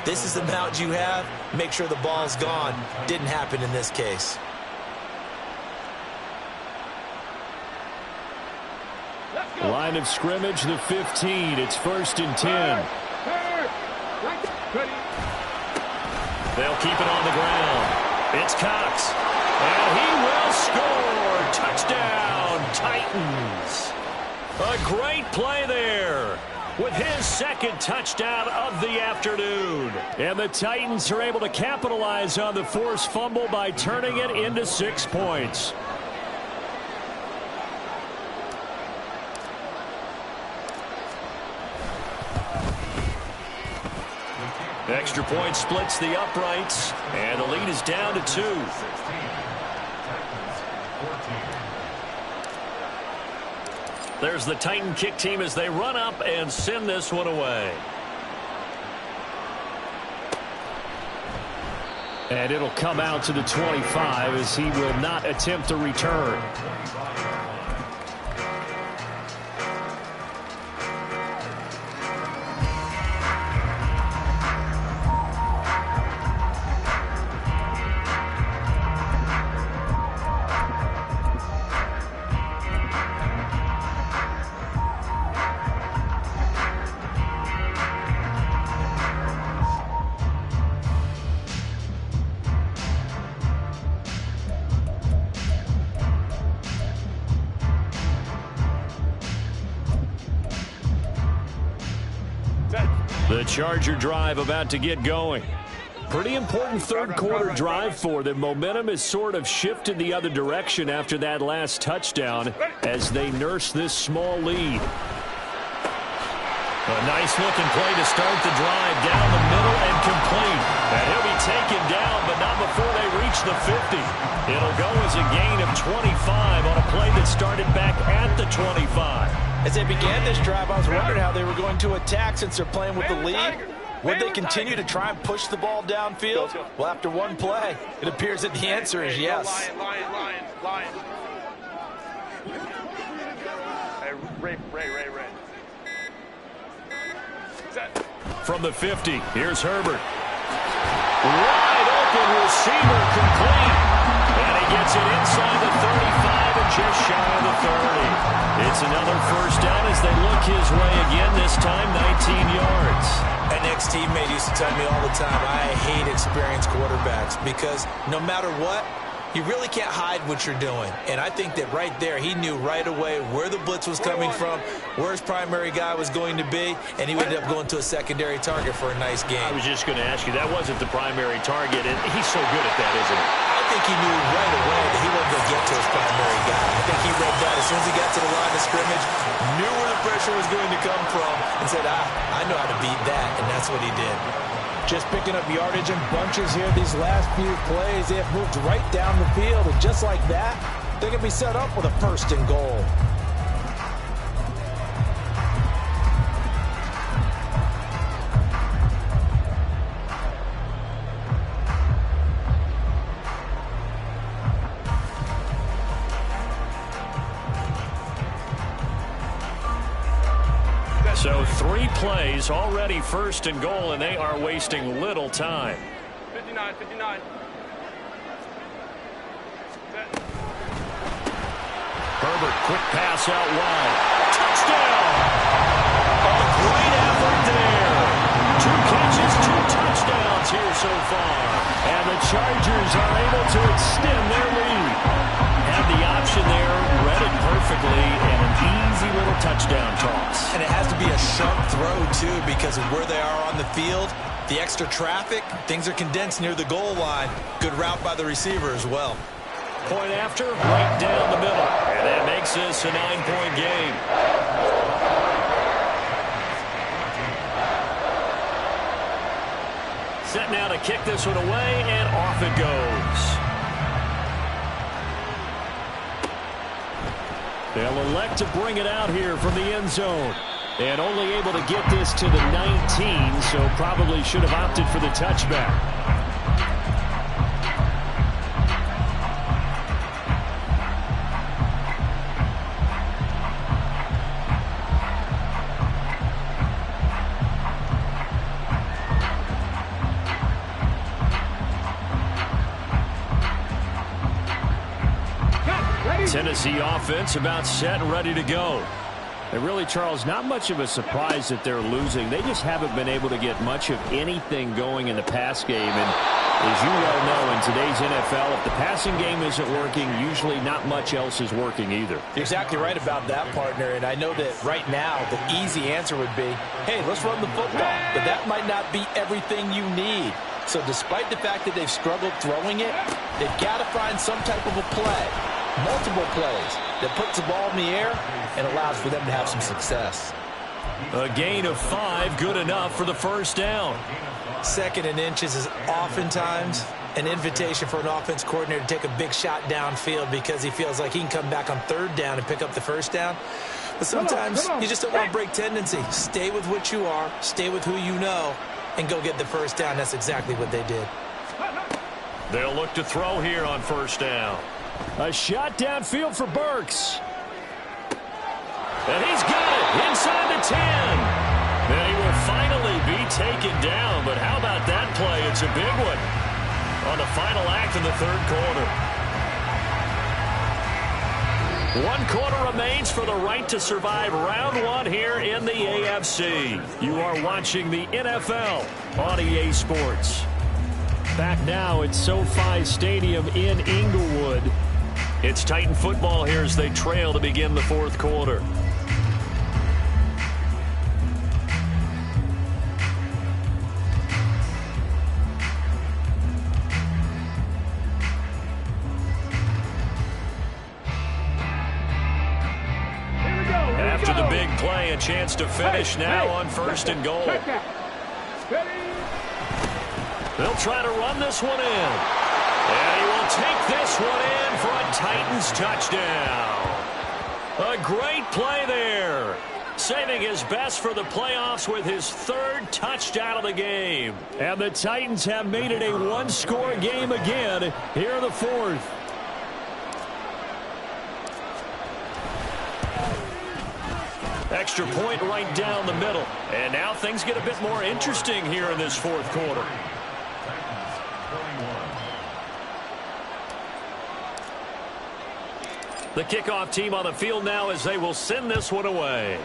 this is the amount you have, make sure the ball's gone. Didn't happen in this case. Line of scrimmage, the 15. It's 1st and 10. They'll keep it on the ground. It's Cox. And he will score. Touchdown, Titans. A great play there with his second touchdown of the afternoon. And the Titans are able to capitalize on the forced fumble by turning it into 6 points. Extra point splits the uprights, and the lead is down to 2. There's the Titan kick team as they run up and send this one away. And it'll come out to the 25 as he will not attempt a return. The Charger drive about to get going. Pretty important third quarter drive for them. Momentum has sort of shifted the other direction after that last touchdown as they nurse this small lead. A nice looking play to start the drive down the middle and complete. And he'll be taken down, but not before they reach the 50. It'll go as a gain of 25 on a play that started back at the 25. As they began this drive, I was wondering how they were going to attack since they're playing with the lead. Would they continue to try and push the ball downfield? Well, after one play, it appears that the answer is yes. Lion. Hey, Ray. From the 50, here's Herbert. Wide open receiver complete. And he gets it inside the 35 and just shy of the 30. It's another first down as they look his way again, this time 19 yards. An ex-teammate used to tell me all the time, I hate experienced quarterbacks because no matter what, you really can't hide what you're doing. And I think that right there, he knew right away where the blitz was coming from, where his primary guy was going to be, and he ended up going to a secondary target for a nice game. I was just going to ask you, that wasn't the primary target, and he's so good at that, isn't he? I think he knew right away that he wasn't going to get to his primary guy. I think he read that as soon as he got to the line of scrimmage, knew where the pressure was going to come from, and said, I know how to beat that, and that's what he did. Just picking up yardage in bunches here these last few plays. They have moved right down the field, and just like that, they can be set up with a 1st and goal. So 3 plays, already 1st and goal, and they are wasting little time. 59. Herbert, quick pass out wide. Touchdown! A great effort there. yards here so far. And the Chargers are able to extend their lead. Had the option there, read it perfectly, and an easy little touchdown toss. And it has to be a sharp throw, too, because of where they are on the field. The extra traffic, things are condensed near the goal line. Good route by the receiver as well. Point after, right down the middle. And that makes this a 9-point game. Set now to kick this one away, and off it goes. They'll elect to bring it out here from the end zone. And only able to get this to the 19, so probably should have opted for the touchback. Tennessee offense about set and ready to go. And really, Charles, not much of a surprise that they're losing. They just haven't been able to get much of anything going in the pass game. And as you well know, in today's NFL, if the passing game isn't working, usually not much else is working either. You're exactly right about that, partner. And I know that right now the easy answer would be, hey, let's run the football. But that might not be everything you need. So despite the fact that they've struggled throwing it, they've got to find some type of a play. Multiple plays that puts the ball in the air and allows for them to have some success. A gain of 5, good enough for the first down. 2nd and inches is oftentimes an invitation for an offense coordinator to take a big shot downfield because he feels like he can come back on 3rd down and pick up the first down. But sometimes you just don't want to break tendency. Stay with what you are, stay with who you know, and go get the first down. That's exactly what they did. They'll look to throw here on 1st down. A shot downfield for Burks. And he's got it inside the 10. And he will finally be taken down. But how about that play? It's a big one on the final act of the 3rd quarter. 1 quarter remains for the right to survive round 1 here in the AFC. You are watching the NFL on EA Sports. Back now at SoFi Stadium in Inglewood. It's Titan football here as they trail to begin the 4th quarter. After the big play, a chance to finish now on 1st and goal. They'll try to run this one in. And he will take this one in for a Titans touchdown. A great play there. Saving his best for the playoffs with his 3rd touchdown of the game. And the Titans have made it a 1-score game again here in the 4th. Extra point right down the middle. And now things get a bit more interesting here in this 4th quarter. The kickoff team on the field now as they will send this one away.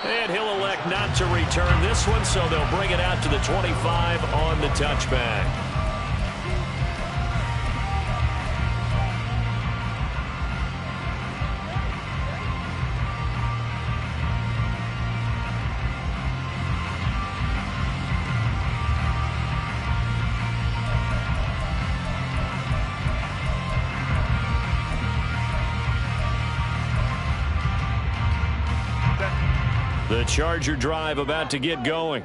And he'll elect not to return this one, so they'll bring it out to the 25 on the touchback. The Charger drive about to get going.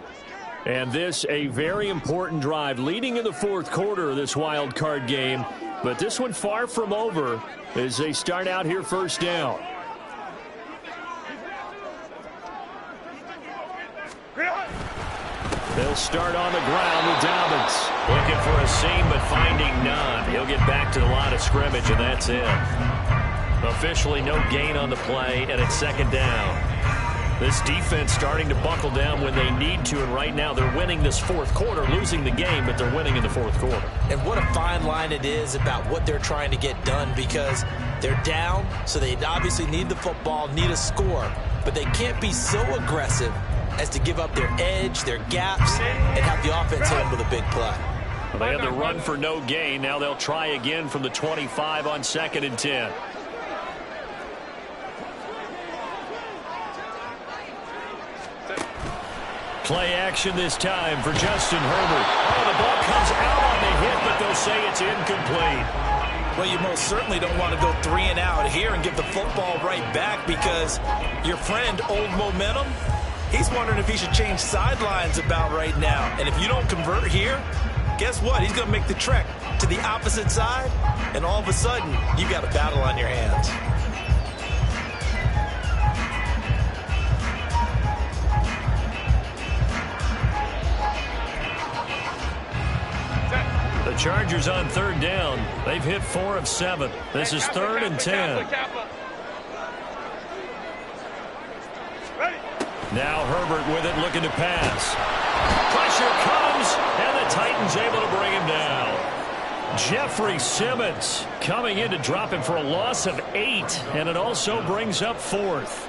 And this a very important drive leading in the 4th quarter of this wild card game. But this one far from over as they start out here 1st down. They'll start on the ground with Dobbins. Looking for a seam but finding none. He'll get back to the line of scrimmage and that's it. Officially no gain on the play and it's 2nd down. This defense starting to buckle down when they need to, and right now they're winning this 4th quarter, losing the game, but they're winning in the 4th quarter. And what a fine line it is about what they're trying to get done because they're down, so they obviously need the football, need a score, but they can't be so aggressive as to give up their edge, their gaps, and have the offense hit them with a big play. Well, they had the run for no gain. Now they'll try again from the 25 on 2nd and 10. Play action this time for Justin Herbert. Oh, the ball comes out on the hit, but they'll say it's incomplete. Well, you most certainly don't want to go 3 and out here and give the football right back, because your friend, Old Momentum, he's wondering if he should change sidelines about right now. And if you don't convert here, guess what? He's going to make the trek to the opposite side, and all of a sudden, you've got a battle on your hands. The Chargers on 3rd down. They've hit 4 of 7. This is 3rd and 10. Now Herbert with it, looking to pass. Pressure comes, and the Titans able to bring him down. Jeffrey Simmons coming in to drop him for a loss of 8, and it also brings up 4th.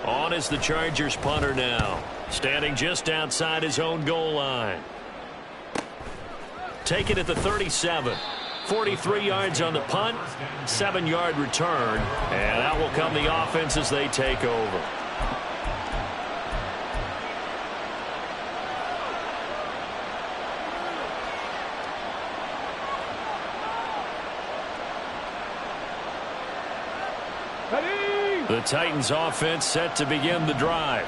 On is the Chargers punter now, standing just outside his own goal line. Take it at the 37. 43 yards on the punt, 7-yard return, and out will come the offense as they take over. The Titans offense set to begin the drive.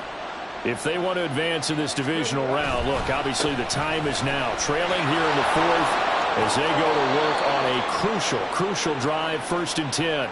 If they want to advance in this divisional round, look, obviously the time is now. Trailing here in the 4th as they go to work on a crucial drive, 1st and 10.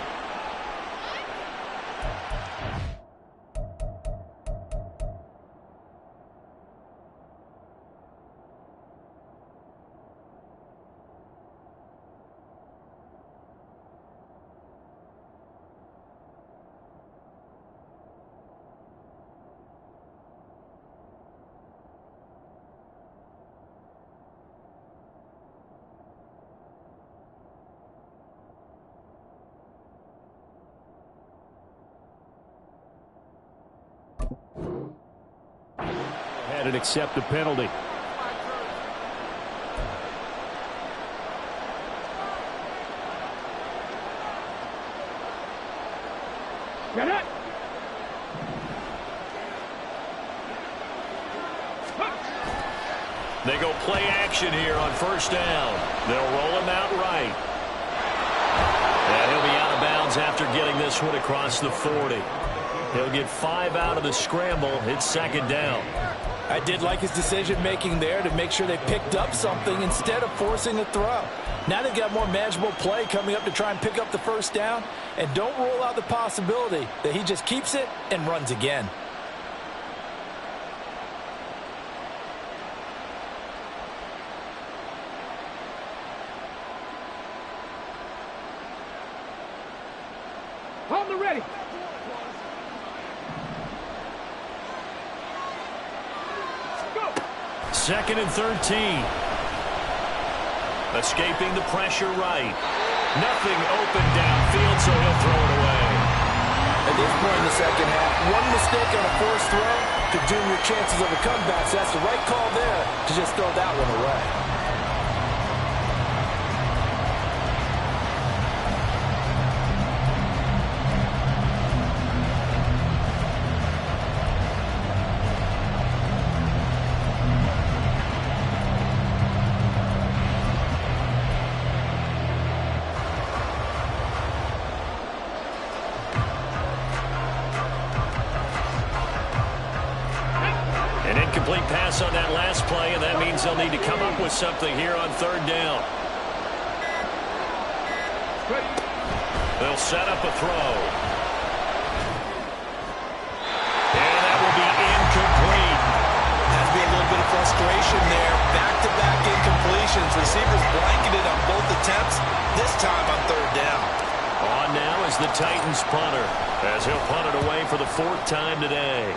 And accept the penalty. Get it! They go play action here on 1st down. They'll roll him out right. And he'll be out of bounds after getting this one across the 40. He'll get 5 out of the scramble. It's 2nd down. I did like his decision-making there to make sure they picked up something instead of forcing a throw. Now they've got more manageable play coming up to try and pick up the 1st down, and don't rule out the possibility that he just keeps it and runs again. Hold the ready. 2nd and 13. Escaping the pressure right. Nothing open downfield, so he'll throw it away. At this point in the 2nd half, one mistake on a forced throw could doom your chances of a comeback. So that's the right call there to just throw that one away. On that last play, and that means they'll need to come up with something here on 3rd down. They'll set up a throw. And that will be incomplete. Has to be a little bit of frustration there. Back-to-back incompletions. Receivers blanketed on both attempts, this time on 3rd down. On now is the Titans punter, as he'll punt it away for the 4th time today.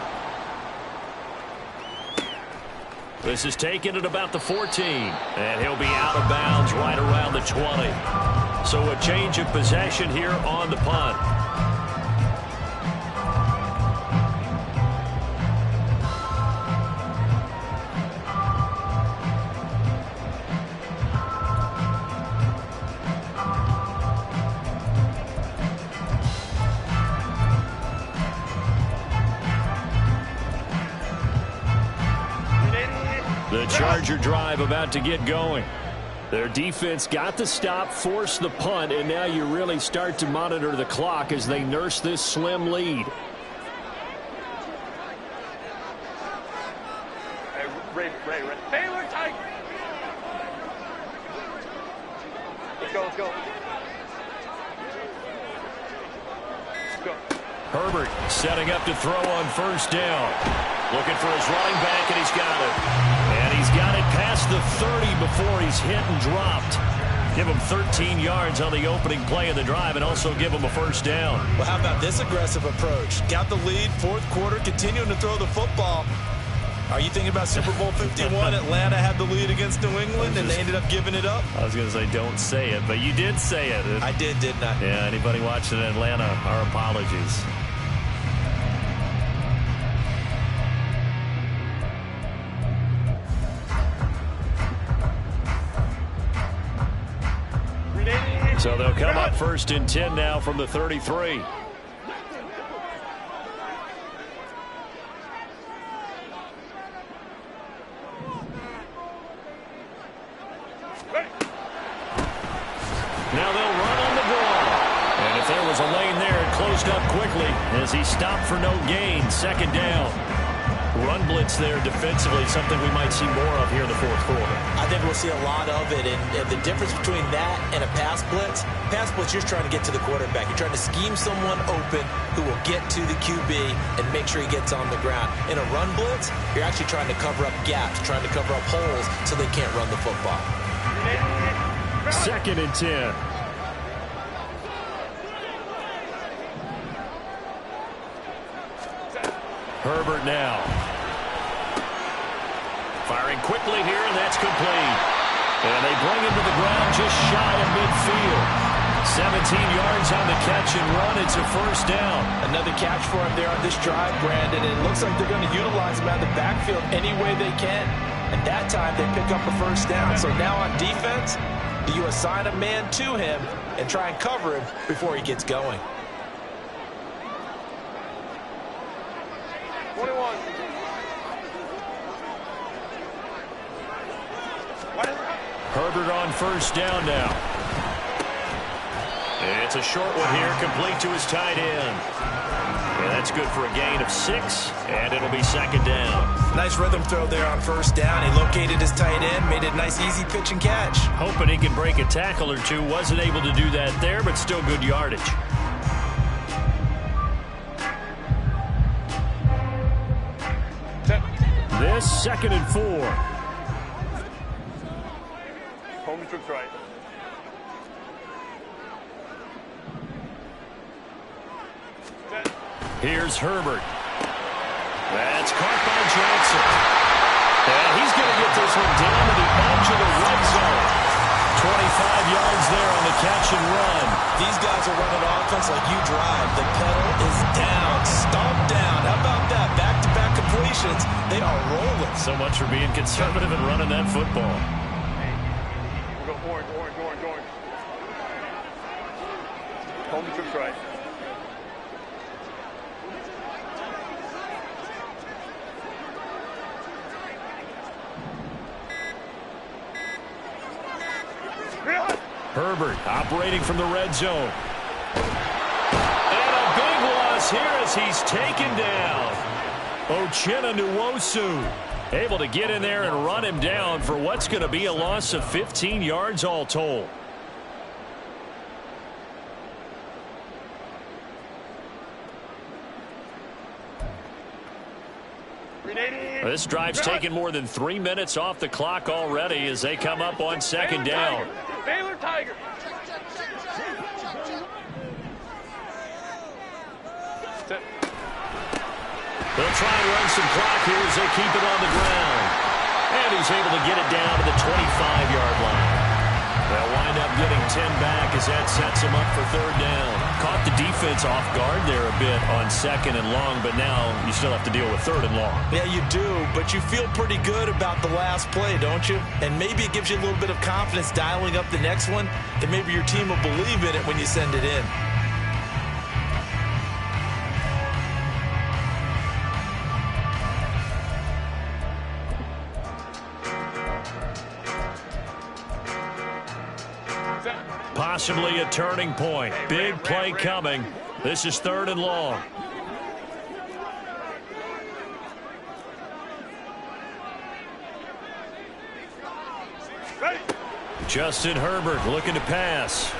This is taken at about the 14, and he'll be out of bounds right around the 20. So a change of possession here on the punt. Charger drive about to get going. Their defense got the stop, forced the punt, and now you really start to monitor the clock as they nurse this slim lead. Ray. Baylor Tiger. Let's go. Herbert setting up to throw on first down. Looking for his running back, and he's got it. And he's got it past the 30 before he's hit and dropped. Give him 13 yards on the opening play of the drive and also give him a first down. Well, how about this aggressive approach? Got the lead, fourth quarter, continuing to throw the football. Are you thinking about Super Bowl 51? Atlanta had the lead against New England, and they ended up giving it up? I was going to say don't say it, but you did say it. I did, didn't I? Yeah, anybody watching Atlanta, our apologies. So they'll come up 1st and 10 now from the 33. Now they'll run on the ball. And if there was a lane there, it closed up quickly as he stopped for no gain. 2nd down. Run blitz there defensively, something we might see more of here in the fourth quarter. I think we'll see a lot of it, and the difference between that and a pass blitz, you're trying to get to the quarterback. You're trying to scheme someone open who will get to the QB and make sure he gets on the ground. In a run blitz, you're actually trying to cover up gaps, trying to cover up holes so they can't run the football. 2nd and 10. Herbert now. Firing quickly here, and that's complete. And they bring him to the ground just shy of midfield. 17 yards on the catch and run. It's a first down. Another catch for him there on this drive, Brandon. And it looks like they're going to utilize him out of the backfield any way they can. And that time they pick up a first down. So now on defense, you assign a man to him and try and cover him before he gets going. 21. Herbert on first down now. It's a short one here, complete to his tight end. And that's good for a gain of 6, and it'll be 2nd down. Nice rhythm throw there on first down. He located his tight end, made it a nice easy pitch and catch. Hoping he can break a tackle or two. Wasn't able to do that there, but still good yardage. This 2nd and 4. Home trips right. Here's Herbert. That's caught by Johnson. And he's going to get this one down to the edge of the red zone. 25 yards there on the catch and run. These guys are running offense like you drive. The pedal is down, stomp down. How about that? Back-to-back completions. They are rolling. So much for being conservative and running that football. We'll go orange. Home trips right. Herbert operating from the red zone. And a big loss here as he's taken down. Uchenna Nwosu able to get in there and run him down for what's going to be a loss of 15 yards all told. This drive's taken more than 3 minutes off the clock already as they come up on 2nd down. Baylor Tiger. They'll try and run some clock here as they keep it on the ground. And he's able to get it down to the 25-yard line. They'll wind up getting 10 back as that sets them up for 3rd down. Caught the defense off guard there a bit on 2nd and long, but now you still have to deal with 3rd and long. Yeah, you do, but you feel pretty good about the last play, don't you? And maybe it gives you a little bit of confidence dialing up the next one, and maybe your team will believe in it when you send it in. Possibly a turning point. Big play coming. This is 3rd and long. Justin Herbert looking to pass.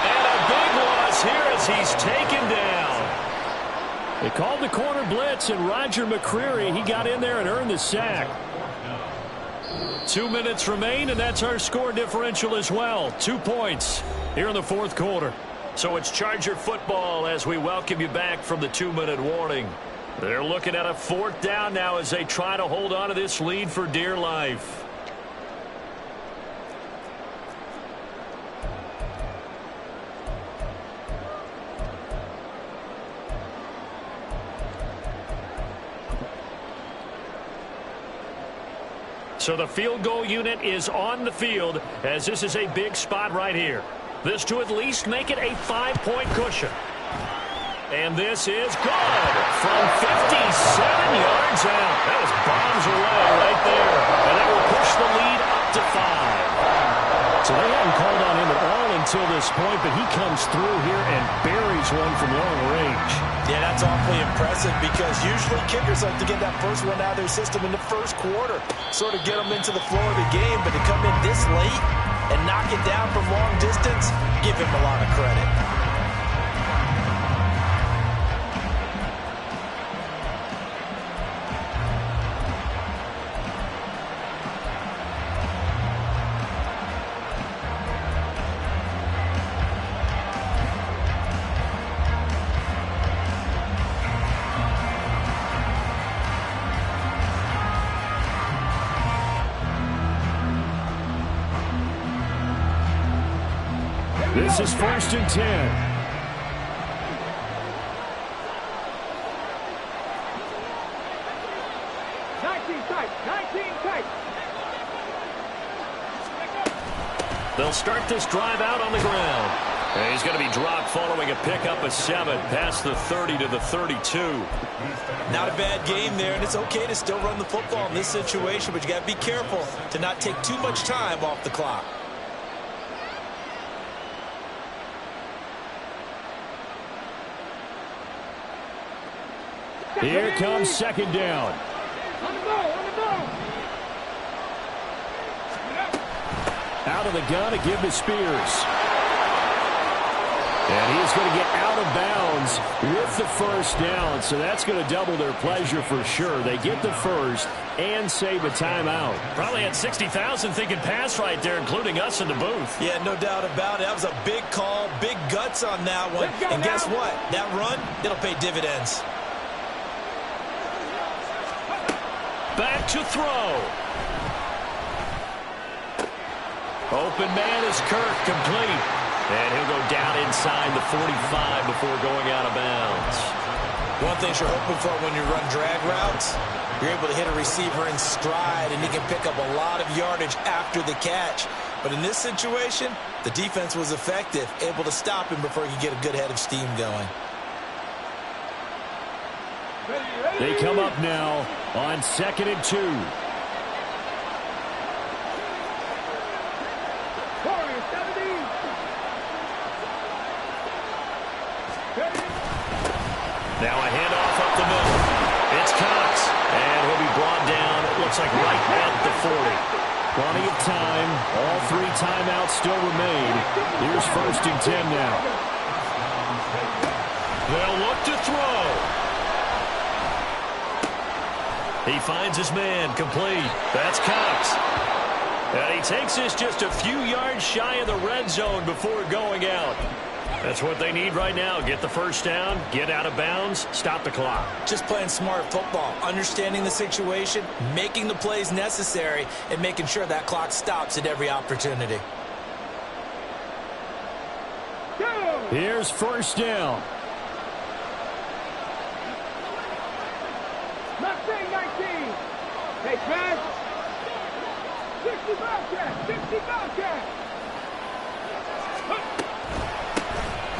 And a big loss here as he's taken down. They called the corner blitz, and Roger McCreary, he got in there and earned the sack. 2 minutes remain, and that's our score differential as well. 2 points here in the 4th quarter. So it's Charger football as we welcome you back from the 2-minute warning. They're looking at a 4th down now as they try to hold on to this lead for dear life. So the field goal unit is on the field as this is a big spot right here. This to at least make it a 5-point cushion. And this is good from 57 yards out. That was bombs away right there. And that will push the lead up to 5. So they hadn't called on him at all until this point, but he comes through here and buries one from long range. Yeah, that's awfully impressive because usually kickers like to get that first one out of their system in the 1st quarter, sort of get them into the flow of the game, but to come in this late and knock it down from long distance, give him a lot of credit. This is 1st and 10. They'll start this drive out on the ground. And he's going to be dropped following a pickup of 7 past the 30 to the 32. Not a bad game there, and it's okay to still run the football in this situation, but you got to be careful to not take too much time off the clock. Here comes 2nd down. Out of the gun to give to Spears. And he's going to get out of bounds with the 1st down, so that's going to double their pleasure for sure. They get the 1st and save a timeout. Probably had 60,000 thinking pass right there, including us in the booth. Yeah, no doubt about it. That was a big call, big guts on that one. And guess what? That run, it'll pay dividends. Back to throw. Open man is Kirk, complete. And he'll go down inside the 45 before going out of bounds. One thing you're hoping for when you run drag routes, you're able to hit a receiver in stride, and he can pick up a lot of yardage after the catch. But in this situation, the defense was effective, able to stop him before he could get a good head of steam going. They come up now on 2nd and 2. Now a handoff up the middle. It's Cox, and he'll be brought down, it looks like right at the 40. Plenty of time. All 3 timeouts still remain. Here's 1st and 10 now. They'll look to throw. He finds his man, complete. That's Cox. And he takes this just a few yards shy of the red zone before going out. That's what they need right now. Get the 1st down, get out of bounds, stop the clock. Just playing smart football, understanding the situation, making the plays necessary, and making sure that clock stops at every opportunity. Here's 1st down. Mustang 19. Hey, man. 60 Bobcat. 60 Bobcat.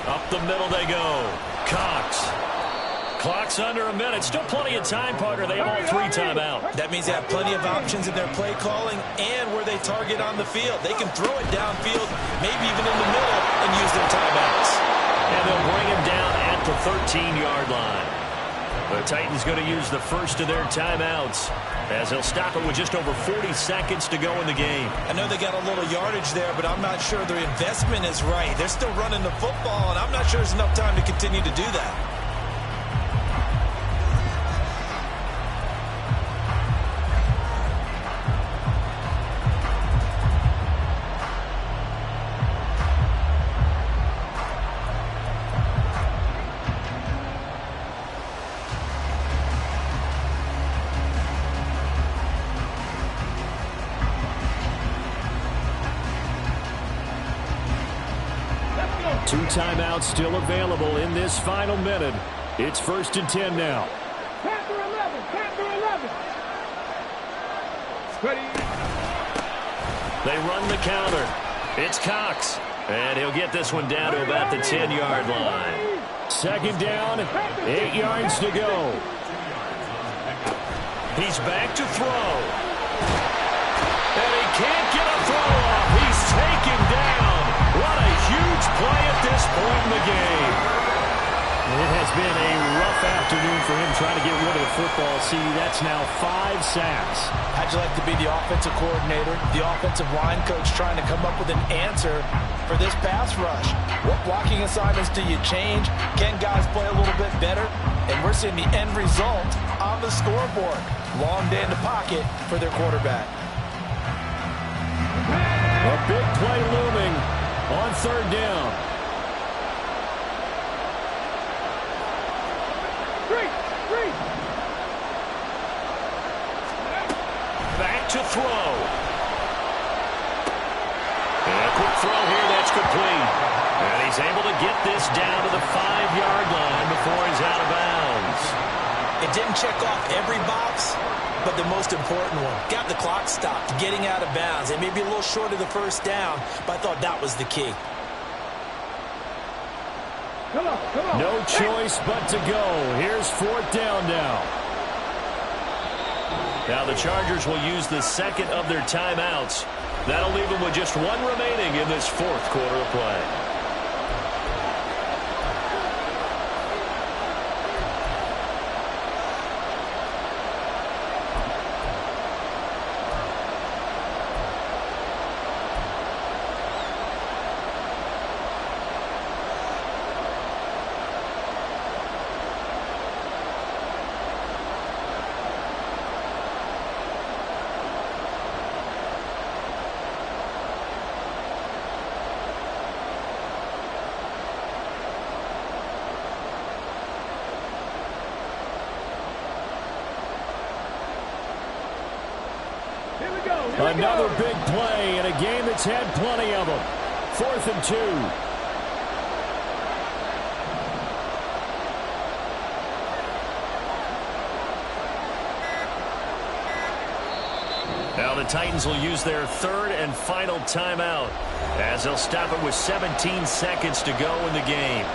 Up the middle they go. Cox Clock's under a minute. Still plenty of time, partner. They have all 3 timeouts. That means they have plenty of options in their play calling and where they target on the field. They can throw it downfield, maybe even in the middle, and use their timeouts. And they'll bring him down at the 13-yard line. The Titans going to use the first of their timeouts as they'll stop it with just over 40 seconds to go in the game. I know they got a little yardage there, but I'm not sure their investment is right. They're still running the football, and I'm not sure there's enough time to continue to do that. Two timeouts still available in this final minute. It's 1st and 10 now. Panther 11, Panther 11. Ready. They run the counter. It's Cox. And he'll get this one down to about the 10-yard line. 2nd down, 8 yards to go. He's back to throw. And he can't get a throw off. He's taken down. What a huge play at this point in the game. It has been a rough afternoon for him trying to get rid of the football. See, that's now 5 sacks. How'd you like to be the offensive coordinator, the offensive line coach trying to come up with an answer for this pass rush? What blocking assignments do you change? Can guys play a little bit better? And we're seeing the end result on the scoreboard. Long day in the pocket for their quarterback. A big play looming on 3rd down. Back to throw. And a quick throw here that's complete. And he's able to get this down to the 5-yard line before he's out of bounds. It didn't check off every box, but the most important one. Got the clock stopped, getting out of bounds. It may be a little short of the 1st down, but I thought that was the key. Come on. No choice but to go. Here's 4th down now. Now the Chargers will use the 2nd of their timeouts. That'll leave them with just 1 remaining in this 4th quarter of play. Another big play in a game that's had plenty of them. 4th and 2. Now the Titans will use their 3rd and final timeout as they'll stop it with 17 seconds to go in the game.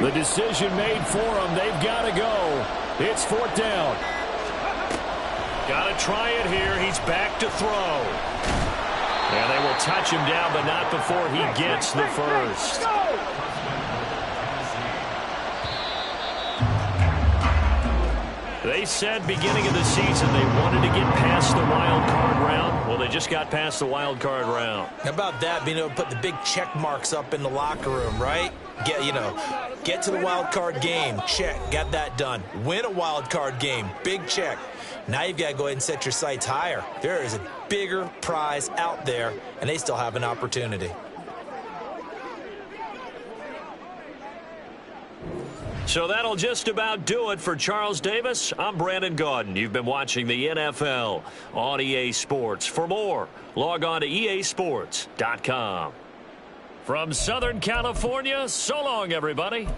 The decision made for them. They've got to go. It's 4th down. Got to try it here. He's back to throw. And they will touch him down, but not before he gets the first. They said beginning of the season they wanted to get past the wild card round. Well, they just got past the wild card round. How about that, being able to put the big check marks up in the locker room, right? Get to the wild card game. Check. Got that done. Win a wild card game. Big check. Now you've got to go ahead and set your sights higher. There is a bigger prize out there, and they still have an opportunity. So that'll just about do it for Charles Davis. I'm Brandon Gaudin. You've been watching the NFL on EA Sports. For more, log on to easports.com. From Southern California, so long, everybody.